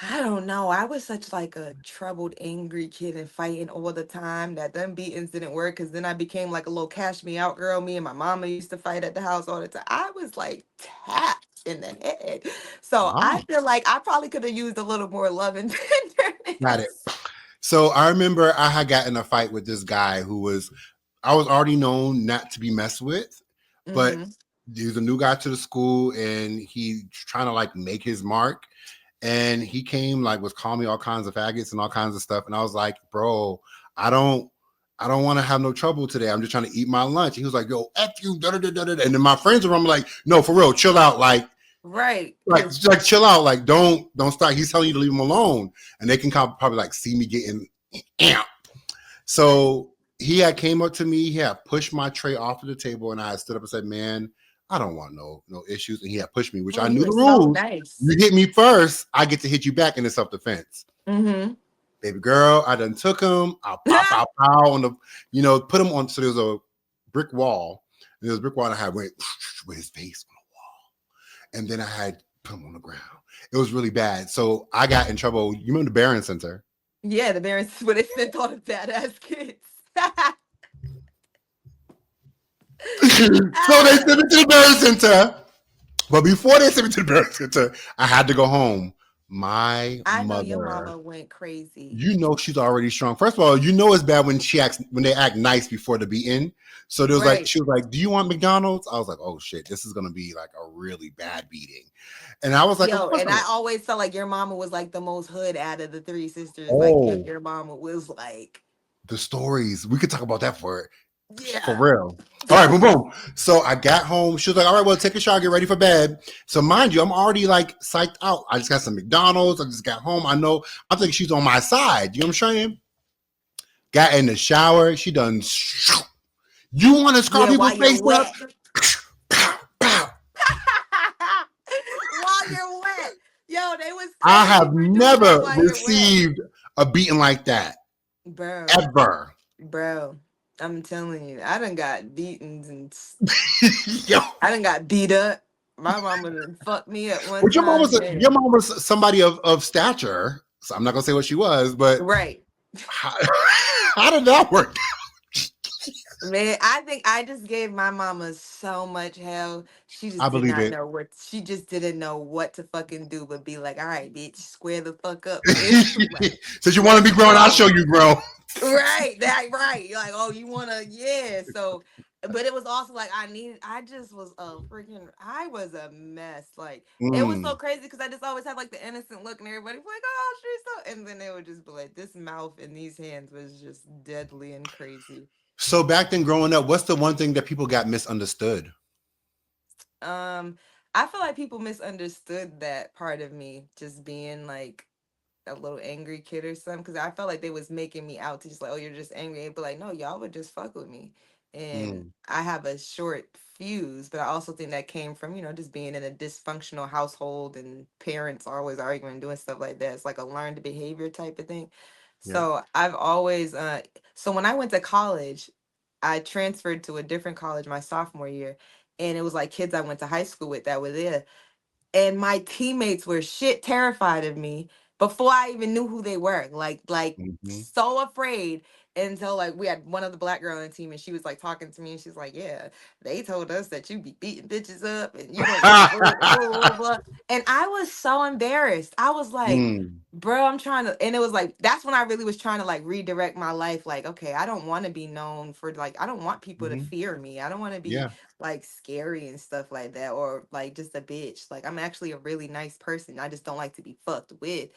I don't know. I was such like a troubled, angry kid and fighting all the time that them beatings didn't work because then I became like a little cash me out girl. Me and my mama used to fight at the house all the time. I was like tapped in the head. So I Wow. feel like I probably could have used a little more love and Got it. tenderness. So I remember I had gotten in a fight with this guy I was already known not to be messed with, but Mm-hmm. he was a new guy to the school and he trying to like make his mark. And he came like was calling me all kinds of faggots and all kinds of stuff. And I was like, bro, I don't I don't want to have no trouble today. I'm just trying to eat my lunch. And he was like, yo, F you, da, da, da, da, da. And then my friends around me like, no, for real, chill out. Right. Like, Because, like chill out. Like, don't stop. He's telling you to leave him alone. And they can probably like see me getting amped. So he had came up to me, he had pushed my tray off of the table, and I stood up and said, man, I don't want no issues. And he had pushed me, which oh, I you knew were the so rules. nice. You hit me first, I get to hit you back in self defense. Mm-hmm. Baby girl, I done took him. I pow on put him on. So there's a brick wall. And there's a brick wall, and I had went with his face on the wall. And then I had put him on the ground. It was really bad. So I got in trouble. You remember the Barron Center? Yeah, the parents would have sent all the badass kids. So they sent me to the Barron Center. But before they sent me to the Barron Center, I had to go home. My I know your mother, mama went crazy. you know she's already strong. First of all, it's bad when they act nice before the beating. So Right. she was like, "Do you want McDonald's?" I was like, "Oh shit, this is gonna be like a really bad beating." And I was like, "Of Yo, course and I I want." always felt like your mama was like the most hood out of the three sisters. Like Oh, your mama was like, the stories we could talk about that for yeah. real. All right, boom, boom. So I got home. She was like, "All right, well, take a shower, get ready for bed." So mind you, I'm already like psyched out. I just got some McDonald's. I just got home. I think she's on my side. You know what I'm saying? Got in the shower. She done. You want to scar Yeah, while people's you're face up? wet. While you're wet. Yo, they was I crazy have for doing that never while you're wet. received a beating like that Bro, ever. bro. I'm telling you, I done got beatings and Yo, I done got beat up. My mama done fucked me up one but time. your Man. mom was somebody of stature. So I'm not gonna say what she was, but Right. how, how did that work? Man, I think I just gave my mama so much hell. She I just did believe not it. know what she just didn't know what to fucking do but be like, all right, bitch, square the fuck up, bitch. Like, Since you want to let's be grown, I'll show go. you grown. Right, that right. You're like, oh, you wanna, yeah. So but it was also like I just was a freaking I was a mess. Like it was so Mm. crazy because I just always had like the innocent look and everybody was like, oh, she's so and then they would just be like, this mouth and these hands was just deadly and crazy. So back then, growing up, what's the one thing that people got misunderstood? Um, I feel like people misunderstood that part of me just being like a little angry kid or something because I felt like they was making me out to just like, oh, you're just angry. But like, no, y'all would just fuck with me. And Mm. I have a short fuse, but I also think that came from, just being in a dysfunctional household and parents are always arguing and doing stuff like that. It's like a learned behavior type of thing. Yeah. So I've always so when I went to college, I transferred to a different college my sophomore year. And it was like kids I went to high school with that were there and my teammates were shit terrified of me before I even knew who they were. Like Mm-hmm. so afraid until like we had one other black girl on the team and she was like talking to me and she's like, yeah, they told us that you be beating bitches up and you don't give a fuck, blah, blah, blah, blah. And I was so embarrassed. I was like, Mm. bro, I'm trying to, and it was like that's when I really was trying to like redirect my life. Like, okay, I don't want to be known for like I don't want people to Mm-hmm. fear me. I don't want to be Yeah. like scary and stuff like that or like just a bitch. Like I'm actually a really nice person. I just don't like to be fucked with.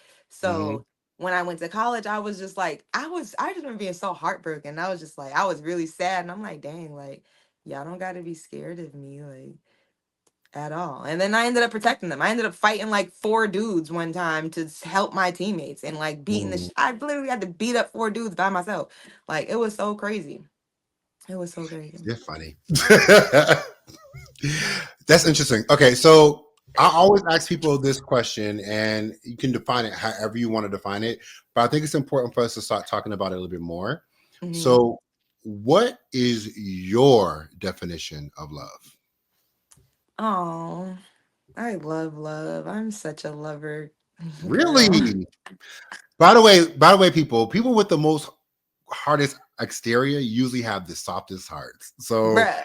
Mm-hmm. So when I went to college, I was just like I just remember being so heartbroken. I was just like I was really sad and I'm like, dang, like y'all don't gotta be scared of me, like at all. And then I ended up protecting them. I ended up fighting like four dudes one time to help my teammates and like beating Mm. I literally had to beat up four dudes by myself. Like it was so crazy. It was so crazy. You're funny. That's interesting. Okay, so I always ask people this question, and you can define it however you want to define it. But I think it's important for us to start talking about it a little bit more. Mhm. So, what is your definition of love? Oh, I love love. I'm such a lover. Girl. Really? By the way, people with the most hardest exterior usually have the softest hearts. So Bruh,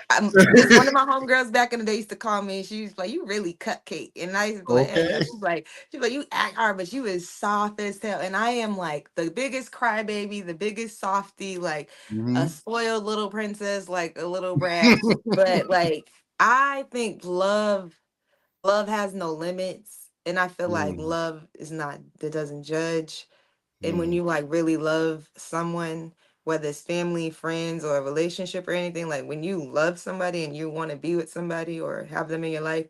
this one of my homegirls back in the day used to call me, and she was like, "You really cupcake," and I used to be like, "Hey, yo," okay. she's like, "You act hard, but you is soft as hell." And I am like the biggest crybaby, the biggest softy, like a Hmm. spoiled little princess, like a little brat. But like, I think love has no limits, and I feel like Mm, love is not that doesn't judge. And when mm, you like really love someone, whether it's family, friends, or a relationship or anything, like when you love somebody and you want to be with somebody or have them in your life,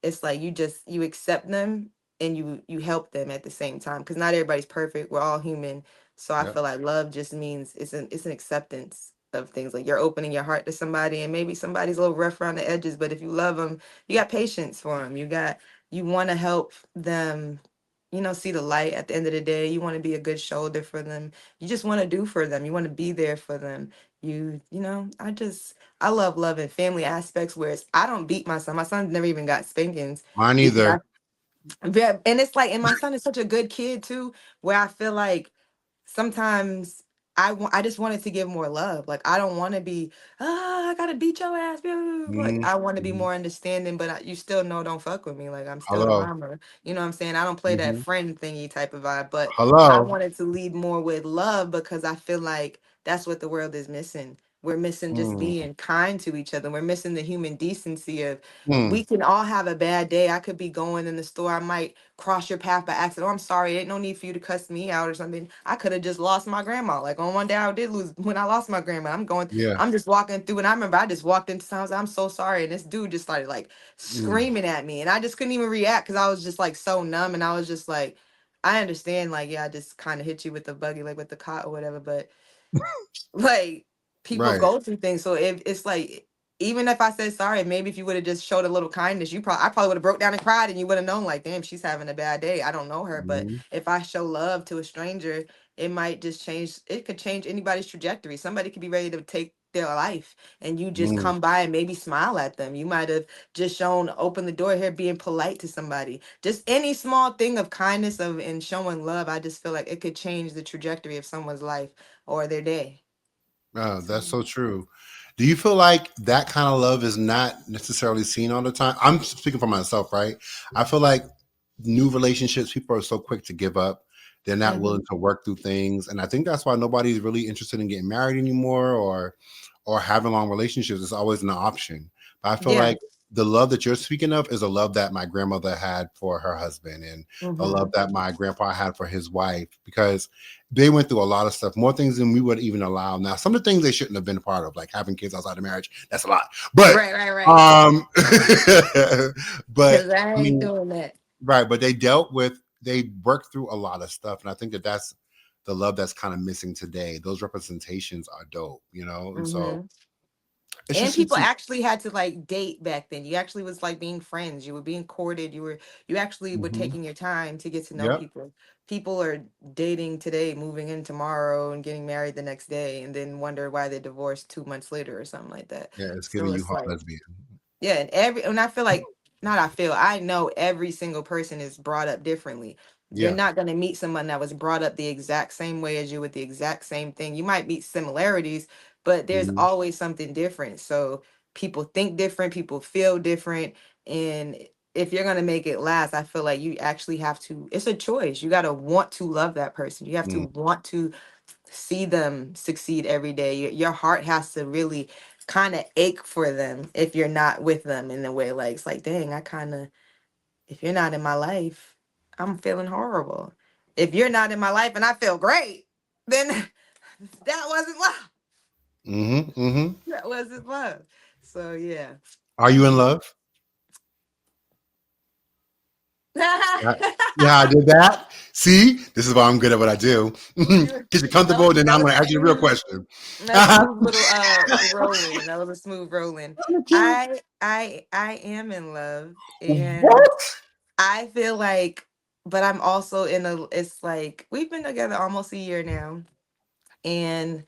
it's like you accept them and you help them at the same time, because not everybody's perfect, we're all human. So I yep. feel like love just means it's an acceptance of things. Like you're opening your heart to somebody, and maybe somebody's a little rough around the edges, but if you love them, you got patience for them, you want to help them, see the light at the end of the day. You want to be a good shoulder for them. You just want to do for them, you want to be there for them. I love love and family aspects where I don't beat my son. My son never even got spankings Mine because either. yeah, and it's like, and my son is such a good kid too, where I feel like sometimes I just wanted to give more love. Like I don't want to be, I gotta beat your ass. Blah, blah, blah." Like Hmm. I want to be Hmm. more understanding, but you still know don't fuck with me. Like I'm still the Hello. mama. You know what I'm saying? I don't play that Hmm. friend thingy type of vibe, but I Hello. wanted to lead more with love because I feel like that's what the world is missing. We're missing just Mm, being kind to each other. We're missing the human decency of, mm, we can all have a bad day. I could be going in the store. I might cross your path by accident. Oh, I'm sorry. Ain't no need for you to cuss me out or something. I could have just lost my grandma. Like on one day I did lose when I lost my grandma. yeah. I'm just walking through, and I remember I just walked into town. I was like, I'm so sorry. And this dude just started like Mm, screaming at me. And I just couldn't even react because I was just like so numb. And I was just like, I understand, like, yeah, I just kind of hit you with the buggy, like with the cot or whatever. But like people right. go through things. So if it's like, even if I said sorry, maybe if you would have just showed a little kindness, I probably would have broke down and cried, and you would have known, like, damn, she's having a bad day. I don't know her. But Hmm. if I show love to a stranger, it might just change. It could change anybody's trajectory. Somebody could be ready to take their life, and you just Mm, come by and maybe smile at them. You might have just shown, open the door here, being polite to somebody. Just any small thing of kindness of and showing love. I just feel like it could change the trajectory of someone's life or their day. oh, So that's so true. Do you feel like that kind of love is not necessarily seen all the time? I'm speaking for myself, right? I feel like new relationships, people are so quick to give up. They're not willing mhm. to work through things, and I think that's why nobody's really interested in getting married anymore, or having long relationships. It's always an option. But I feel Yeah. like the love that you're speaking of is a love that my grandmother had for her husband, and the love Mhm. that my grandpa had for his wife, because they went through a lot of stuff, more things than we would even allow. Now, some of the things they shouldn't have been a part of, like having kids outside of marriage, that's a lot. But Right, right, right. um but Cause I I ain't mean, doing that. right, but they worked through a lot of stuff, and I think that that's the love that's kind of missing today. Those representations are dope, and so Mhm. it's And just people actually had to like date back then. You actually was like being friends. You were being courted. You actually were Mhm. taking your time to get to know Yep. people. People are dating today, moving in tomorrow, and getting married the next day, and then wonder why they divorced 2 months later or something like that. Yeah, it's So giving you it's hot like, lesbian. yeah, and I feel like, not I feel, I know every single person is brought up differently. You're Yeah. not going to meet someone that was brought up the exact same way as you with the exact same thing. You might meet similarities, but there's Mhm. always something different. So people think different, people feel different, and if you're going to make it last, I feel like you actually have to, it's a choice. You got to want to love that person. You have to Mm. want to see them succeed every day. Your heart has to really kind of ache for them if you're not with them in a way. Like it's like, dang, if you're not in my life, I'm feeling horrible. If you're not in my life and I feel great, then that wasn't love. Mhm. Mhm. That wasn't love. So yeah. Are you in Yeah. love? Yeah. Yeah, I did that. See, this is why I'm good at what I do. You- Get you comfortable, then that I'm was going to a ask you the real smooth. question. That's a smooth little rolling. That was a smooth rolling. I am in love, and What? I feel like, but I'm also in a, it's like we've been together almost a year now, and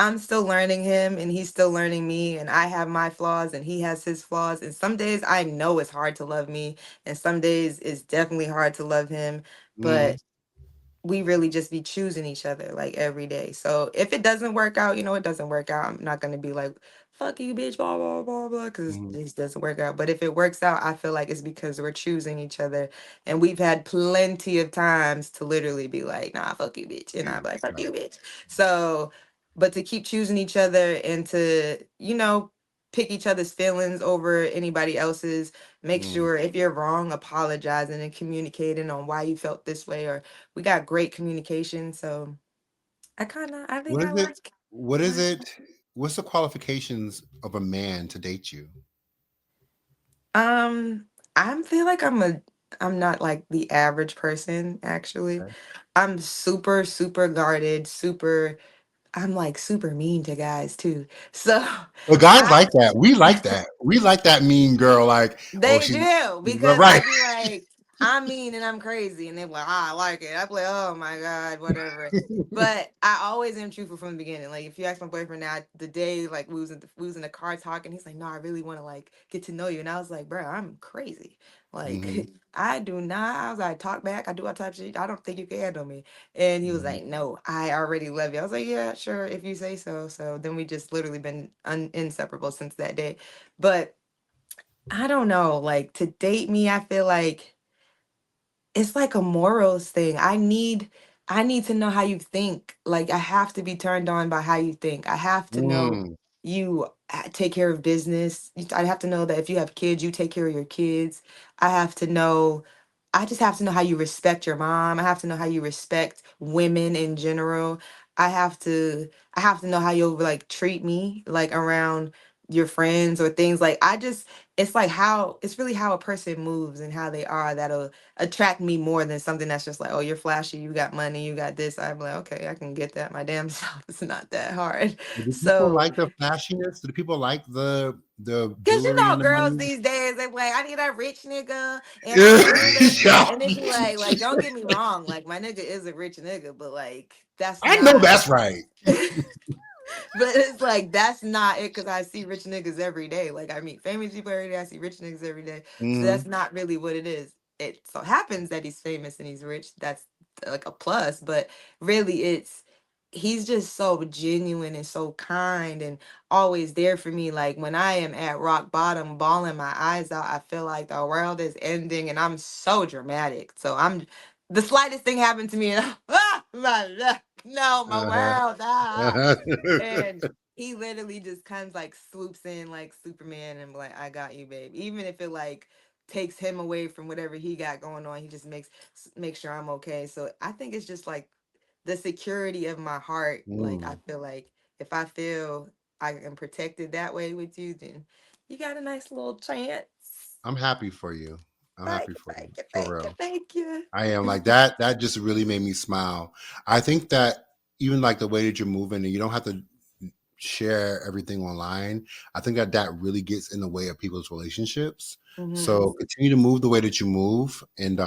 I'm still learning him and he's still learning me, and I have my flaws and he has his flaws, and some days I know it's hard to love me and some days it's definitely hard to love him, Mm-hmm. but we really just be choosing each other like every day. So if it doesn't work out, it doesn't work out. I'm not gonna be like, fuck you, bitch, blah, blah, blah, blah, because Mm-hmm. this doesn't work out. But if it works out, I feel like it's because we're choosing each other. And we've had plenty of times to literally be like, nah, fuck you, bitch. And I'm like, fuck Right. you, bitch. So, but to keep choosing each other and to, pick each other's feelings over anybody else's, make Mm. sure if you're wrong, apologizing and communicating on why you felt this way, or we got great communication. So I think What I is it? like What is my it? What's the qualifications of a man to date you? um I feel like I'm not like the average person actually. Okay. I'm super, super guarded, super I'm like super mean to guys too. So Well, guys I like that. We like that. We like that mean girl. Like, oh, They she's do because right. I'd be like, I'm mean and I'm crazy, and they're like, I like it. I'd be like, oh my god, whatever. But I always am truthful from the beginning. Like if you ask my boyfriend now, the day like we was in the car talking, he's like, no, I really want to like get to know you, and I was like, bro, I'm crazy. Hmm. Like I do not. I was like, talk back. I do all types of shit. I don't think you can handle me. And he was Hmm. like, no, I already love you. I was like, yeah, sure, if you say so. So then we just literally been inseparable since that day. But I don't know, like to date me, I feel like it's like a morals thing. I need to know how you think. Like I have to be turned on by how you think. I have to know Mm. you take care of business. I have to know that if you have kids, you take care of your kids. I have to know I just have to know how you respect your mom. I have to know how you respect women in general. I have to know how you'll like treat me like around your friends or things like I just it's like how it's really how a person moves and how they are that'll attract me more than something that's just like, oh, you're flashy, you got money, you got this. I'm like, okay, I can get that my damn self. It's not that hard. Do people So, like the flashiness? Do people like the cause jewelry and the girls money? these days, they be like, I need a rich nigga, and I Yeah. need a, Yeah. and they be like, don't get me wrong, like my nigga is a rich nigga, but like that's I know not. that's right. But it's like that's not it because I see rich niggas every day. Like I meet famous people every day. I see rich niggas every day. So Hmm. that's not really what it is. It so happens that he's famous and he's rich. That's like a plus, but really it's he's just so genuine and so kind and always there for me. Like when I am at rock bottom, bawling my eyes out, I feel like the world is ending and I'm so dramatic. So I'm the slightest thing happened to me and no, my Uh-huh. world. Uh-huh. And he literally just comes like swoops in like Superman and be like, I got you, babe. Even if it like takes him away from whatever he got going on, he just makes sure I'm okay. So I think it's just like the security of my heart. Like I Mm. feel like if I feel I am protected that way with you, then you got a nice little chance. I'm happy for you. I'm Thank happy you, for you. thank you, For thank you, real. thank you. I am like that. That just really made me smile. I think that even like the way that you're moving and you don't have to share everything online. I think that that really gets in the way of people's relationships. Hmm. So continue to move the way that you move and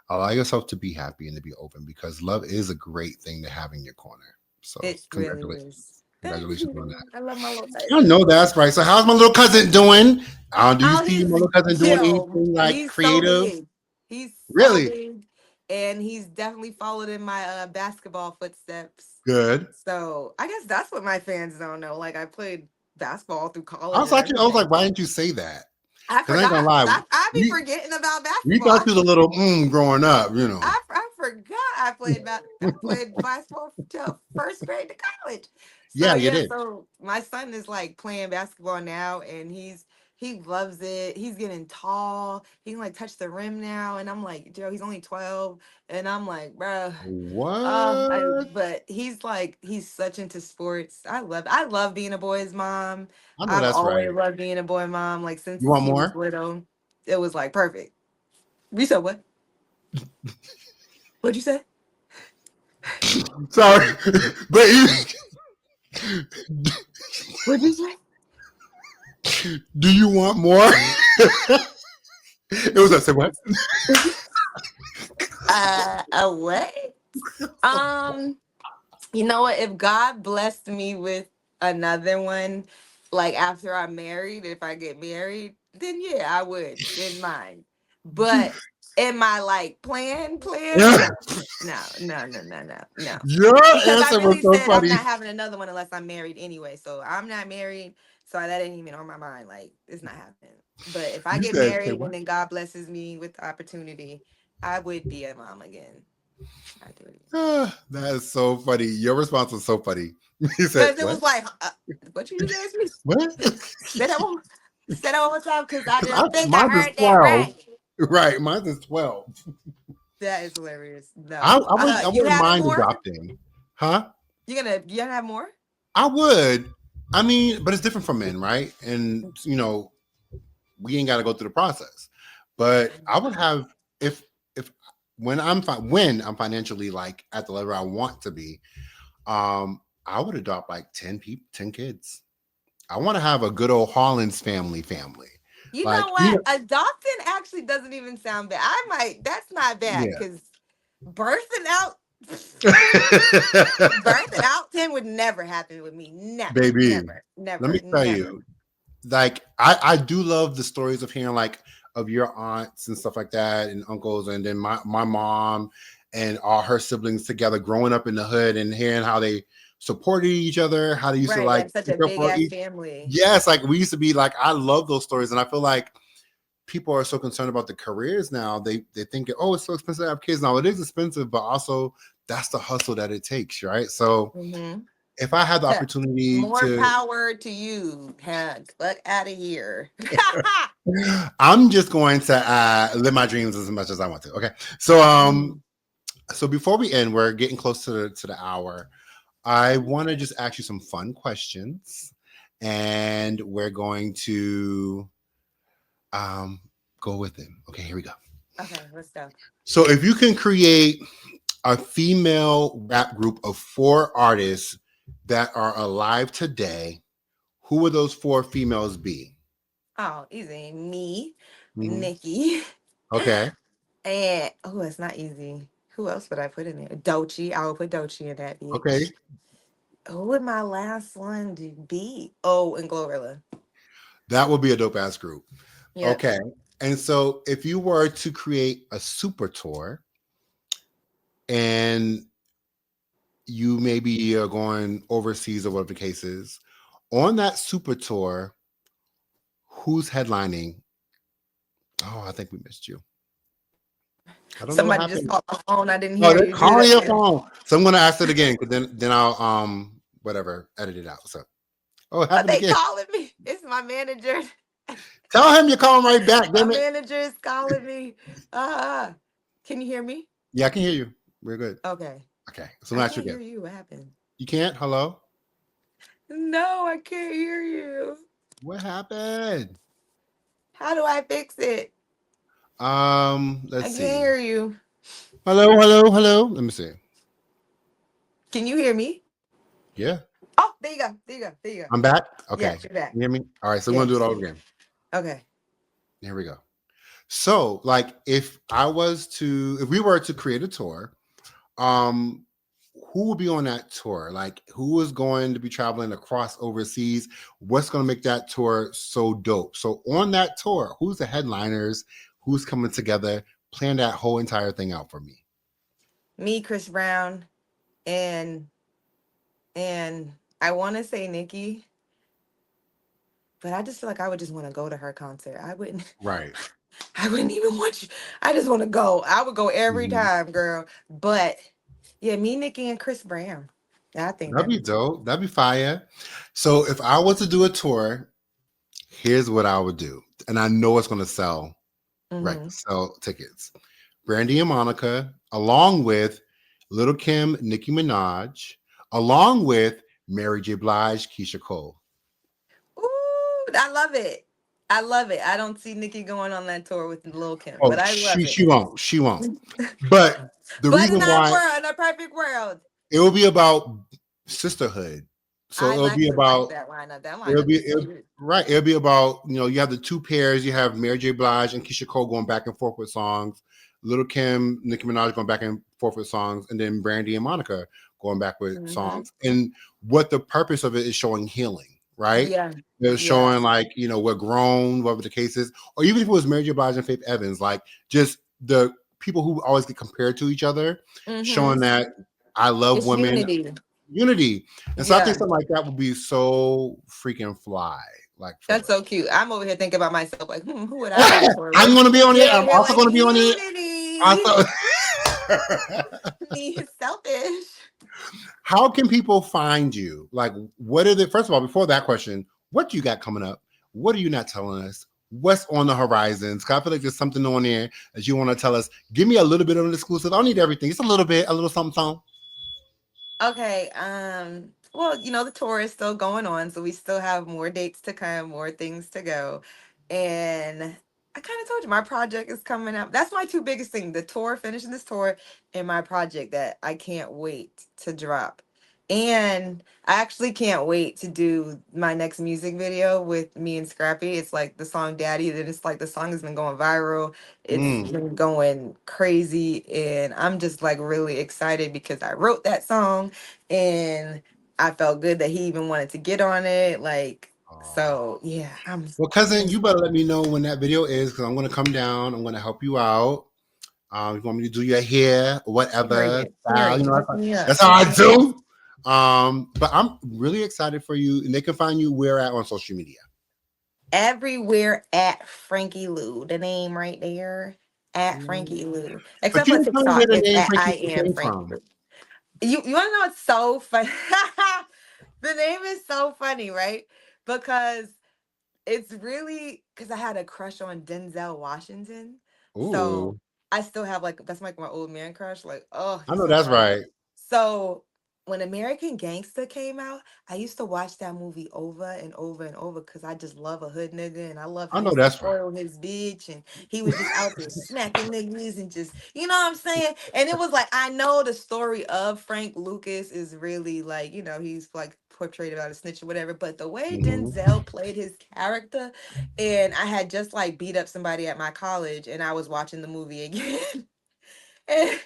allow yourself to be happy and to be open because love is a great thing to have in your corner. So It really congratulations. is. Thank Congratulations on that. you. I love my little I baby. know that's right. So how's my little cousin doing? Do you Oh, see my little cousin doing anything like he's so creative? big. He's so Really big. And he's definitely followed in my basketball footsteps. good. So I guess that's what my fans don't know. Like I played basketball through I college was and like, I was like, everything. why didn't you say that? I Because I ain't forgot. gonna lie, I be we forgetting about we basketball. thought you was a little growing up, you know. I forgot I played basketball till first grade to college. So Yeah, you yeah, did. so my son is like playing basketball now and he loves it. He's getting tall. He can like touch the rim now. And I'm like, Joe, he's only 12. And I'm like, bro. What? But he's such into sports. I love being a boy's mom. I know I've that's always right. loved being a boy mom. Like since You want he was more? little. It was like perfect. You said what? What'd you say? Sorry, but What'd you say? do you want more? It was I said what? A what? Um, You know what? If God blessed me with another one, like after I'm married, if I get married, then yeah, I would in mind. But in my like plan, no, no. Your Because I answer was really so said I'm funny. not having another one unless I'm married anyway. So I'm not married, so that ain't even on my mind. Like it's not happening. But if I You get said, say married what? and then God blesses me with the opportunity, I would be a mom again. I do it. That is so funny. Your response was so funny. You said, Because it what? was like, what you just asked me? What? Say that one more time because I didn't think I Mine is heard that 12. right. Right. Mine is 12. That is hilarious. I, No. I would I You wouldn't having mind more? adopting. Huh? You gonna have more? I would. I mean, but it's different from men, right? And we ain't got to go through the process. But I would have if when I'm financially like at the level I want to be, I would adopt like 10 kids. I want to have a good old Hollins family. You Like, know what? Adopting actually doesn't even sound bad. That's not bad yeah. because birthing out birthing out 10 would never happen with me. Never, Baby, never, let never, me tell never. you, like I do love the stories of hearing like of your aunts and stuff like that and uncles and then my mom and all her siblings together growing up in the hood and hearing how they supported each other, how they used to Right, like like such a pick up big for ass each. family. Yes, like we used to be like I love those stories and I feel like people are so concerned about the careers now. They think oh it's so expensive to have kids now. It is expensive, but also that's the hustle that it takes, right? So if I had the opportunity More to, power to you, Hank. Fuck out of here. I'm just going to live my dreams as much as I want to. Okay, so so before we end, we're getting close to the hour. I want to just ask you some fun questions, and we're going to go with it. Okay, here we go. Okay, let's go. So if you can create a female rap group of 4 artists that are alive today, who would those 4 females be? Oh, easy. Me, Mhm. Nikki, Okay. and oh, it's not easy. Who else would I put in there? Dochi. I would put Dochi in that Okay. bitch. Who would my last one be? Oh, and Glorilla. That would be a dope ass group. Yep. Okay. And so if you were to create a super tour and you maybe are going overseas or whatever the case is, on that super tour, who's headlining? Oh, I think we missed you. I don't know what Somebody just happened. called my phone. I didn't Oh, hear they're you do calling your that. phone. So I'm gonna ask it again because then I'll whatever, edit it out. So it Are happened they again. calling me? It's my manager. Tell him you're calling right back, My damn it. manager is calling me. Can you hear me? Yeah, I can hear you. We're good. Okay. Okay. So I that's you can't again. hear you. What happened? You can't? Hello? No, I can't hear you. What happened? How do I fix it? Let's I can't see. hear you. Hello. Let me see. Can you hear me? Yeah. Oh, there you go. There you go. I'm back. Okay. Yes, you're back. You hear me? All right. So we're gonna do Yes. it all again. Okay. Here we go. So, like, if we were to create a tour, um, who would be on that tour? Like, who is going to be traveling across overseas? What's going to make that tour so dope? So, on that tour, who's the headliners? Who's coming together? Plan that whole entire thing out for me. Me, Chris Brown, and I want to say Nikki, but I just feel like I would just want to go to her concert. I wouldn't. Right. I wouldn't even want you. I just want to go. I would go every Mhm. time, girl. But yeah, me, Nikki, and Chris Brown. I think That'd that'd be be dope. dope. That'd be fire. So, if I was to do a tour, here's what I would do, and I know it's going to sell. Right. Mm-hmm. Sell tickets. Brandy and Monica, along with Little Kim, Nicki Minaj, along with Mary J. Blige, Keisha Cole. Ooh, I love it. I love it. I don't see Nikki going on that tour with Lil Kim, Oh, but I love she it. won't. She won't. But the But reason why in a perfect world, it will be about sisterhood. So I it'll be actually like about that lineup. That it'll lineup be is it'll, cute. right. It'll be about you have the 2 pairs. You have Mary J. Blige and Keisha Cole going back and forth with songs. Little Kim, Nicki Minaj going back and forth with songs, and then Brandy and Monica. going back with Mm-hmm. songs, and what the purpose of it is showing healing, right? Yeah. They're Yeah. showing like, we're grown, whatever the case is, or even if it was Mary J. Blige and Faith Evans, like just the people who always get compared to each other, Mm-hmm. showing that I love It's women, unity. unity. And so I think Yeah. something like that would be so freaking fly, like for That's real. so cute. I'm over here thinking about myself, like, who would I do a tour I'm with? going to be on it. You're I'm here also like going to be on it. unity. Also, Me is selfish. how can people find you? Like, what are the, first of all, before that question, what do you got coming up? What are you not telling us? What's on the horizons? 'Cause I feel like there's something on there that you want to tell us. Give me a little bit of an exclusive. I don't need everything. It's a little bit, a little something, something. Okay. Well, the tour is still going on, so we still have more dates to come, more things to go. And I kind of told you my project is coming up. That's my two biggest things: the tour, finishing this tour, and my project that I can't wait to drop. And I actually can't wait to do my next music video with me and Scrappy. It's like the song Daddy. Then it's like the song has been going viral. It's been going crazy. And I'm just like really excited because I wrote that song and I felt good that he even wanted to get on it. Like, so yeah, Well, cousin, you better let me know when that video is because I'm going to come down. I'm going to help you out. You want me to do your hair or whatever period. style? Period. Hook me up. That's how I do. But I'm really excited for you, and they can find you where at on social media. Everywhere at Frankee Luo. The name right there. At Frankee Luo. But Except you for didn't tell me where TikTok. the It's name at Frankie I Luo am came Frankee from. Luo. You wanna know what's so funny? The name is so funny, right? Because it's really because I had a crush on Denzel Washington. So Ooh, I still have like that's like my old man crush. Like, oh, I he's know so that's funny. right. So when American Gangster came out, I used to watch that movie over and over and over because I just love a hood nigga and I love I how he know used to that's right. spoil his bitch and he was just out there smacking niggas and just, you know what I'm saying? And it was like, I know the story of Frank Lucas is really like, he's like portrayed about a snitch or whatever, but the way Mm-hmm. Denzel played his character, and I had just like beat up somebody at my college and I was watching the movie again. And,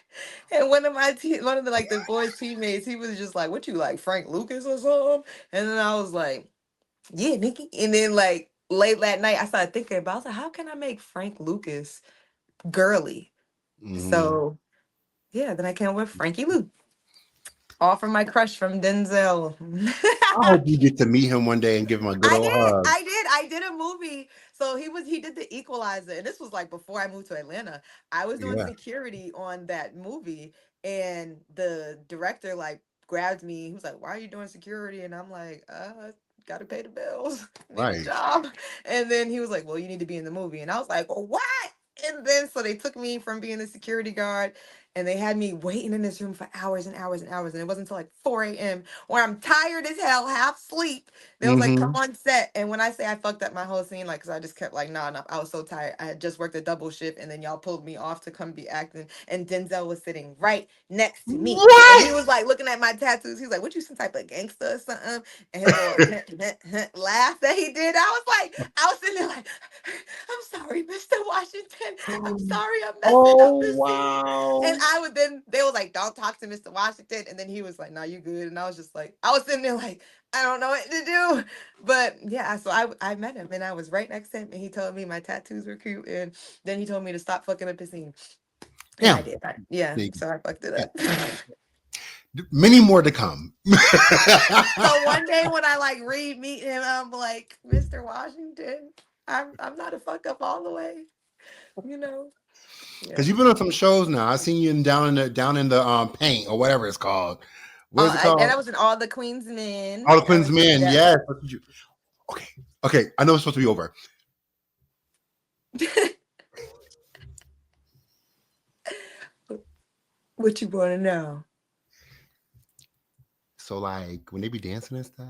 and one of the like the boys' teammates, he was just like, "What you like, Frank Lucas or something?" And then I was like, "Yeah, Nikki." And then like late that night, I started thinking about, I was like, "How can I make Frank Lucas girly?" Mm-hmm. So yeah, then I came up with Frankie Lou, all from my crush from Denzel. I hope you get to meet him one day and give him a good I old did. hug. I did a movie. So he did the Equalizer, and this was like before I moved to Atlanta. I was doing Yeah, security on that movie, and the director like grabbed me. He was like, "Why are you doing security?" And I'm like, gotta pay the bills, need a right. job." And then he was like, "Well, you need to be in the movie." And I was like, "Well, what?" And then so they took me from being a security guard and they had me waiting in this room for hours and hours and hours. And it wasn't until like 4 a.m. where I'm tired as hell, half sleep. They was like, come Mm-hmm. on set. And when I say I fucked up my whole scene, like, cause I just kept like, nah. I was so tired. I had just worked a double shift and then y'all pulled me off to come be acting. And Denzel was sitting right next to me. And he What? was like looking at my tattoos. He was like, what you some type of gangster or something? And his little laugh that he did. I was sitting there like, I'm sorry, Mr. Washington. I'm sorry I'm messing up Oh the scene. And wow. I would then they was like, don't talk to Mr. Washington. And then he was like, no, you good. And I was just like, I was sitting there like, I don't know what to do. But yeah, so I met him and I was right next to him and he told me my tattoos were cute. And then he told me to stop fucking up his scene. And Yeah. I did. Yeah. See, So I fucked it yeah. up. Many more to come. So one day when I like re-meet him, I'm like, Mr. Washington, I'm not a fuck up all the way, you know. Yeah. Because you've been on some shows now. I seen you down in the paint or whatever it's called. What is it And called? I was in All the Queen's Men. All the I Queen's was Men. yeah. Yes. Okay. Okay. I know it's supposed to be over. What you want to know? So like when they be dancing and stuff.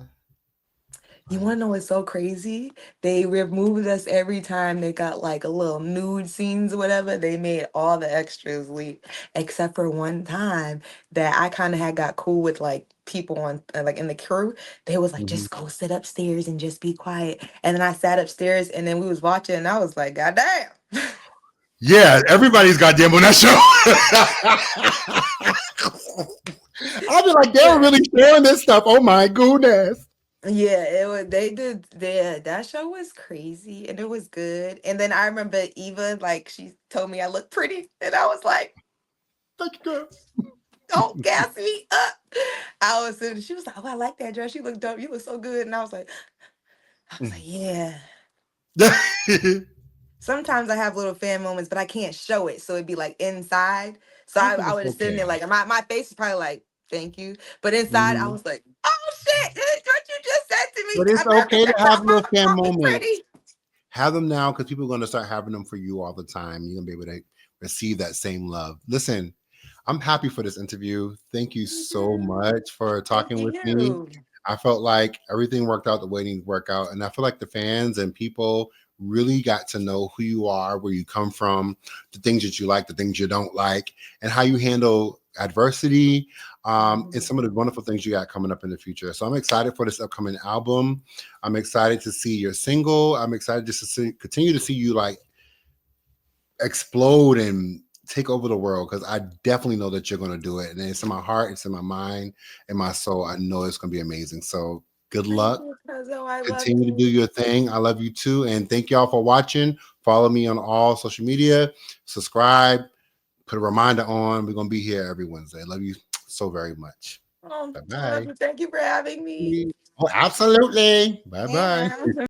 You Like, want to know what's so crazy? They removed us every time they got like a little nude scenes or whatever. They made all the extras leave, except for one time that I kind of had got cool with like people on like in the crew. They was like, mhm. just go sit upstairs and just be quiet. And then I sat upstairs and then we was watching and I was like, God damn. Yeah, everybody's goddamn on that show. I'll be like, they were But really sharing this stuff. Oh my goodness. yeah, it was they did that show was crazy and it was good. And then I remember Eva, like she told me I look pretty, and I was like, Thank you, girl. don't gas me up. She was like, oh, I like that dress. You look dope. You look so good. And I was like, yeah. Sometimes I have little fan moments, but I can't show it. So it'd be like inside. So I think I it's would have sitting there okay. like my face is probably like, thank you. But inside I Mhm. was like, oh shit, what you just said to me. But it's America okay to said have little mama fan called me moments. pretty. Have them now because people are going to start having them for you all the time. You're going to be able to receive that same love. Listen, I'm happy for this interview. Thank you Me so too. much for Thank talking with me. you. I felt like everything worked out the way it needed to work out. And I feel like the fans and people really got to know who you are, where you come from, the things that you like, the things you don't like, and how you handle adversity, and some of the wonderful things you got coming up in the future. So I'm excited for this upcoming album. I'm excited to see your single. I'm excited just to continue to see you like explode and take over the world because I definitely know that you're going to do it. And it's in my heart, it's in my mind, and my soul. I know it's going to be amazing. So good Thank luck. you, Cuzzo. I love Continue to do you. your thing. I love you too. And thank y'all for watching. Follow me on all social media. Subscribe. Put a reminder on. We're going to be here every Wednesday. Love you so very much. Oh, Bye I love bye. you. Thank you for having me. Oh, absolutely. Bye bye. Yeah.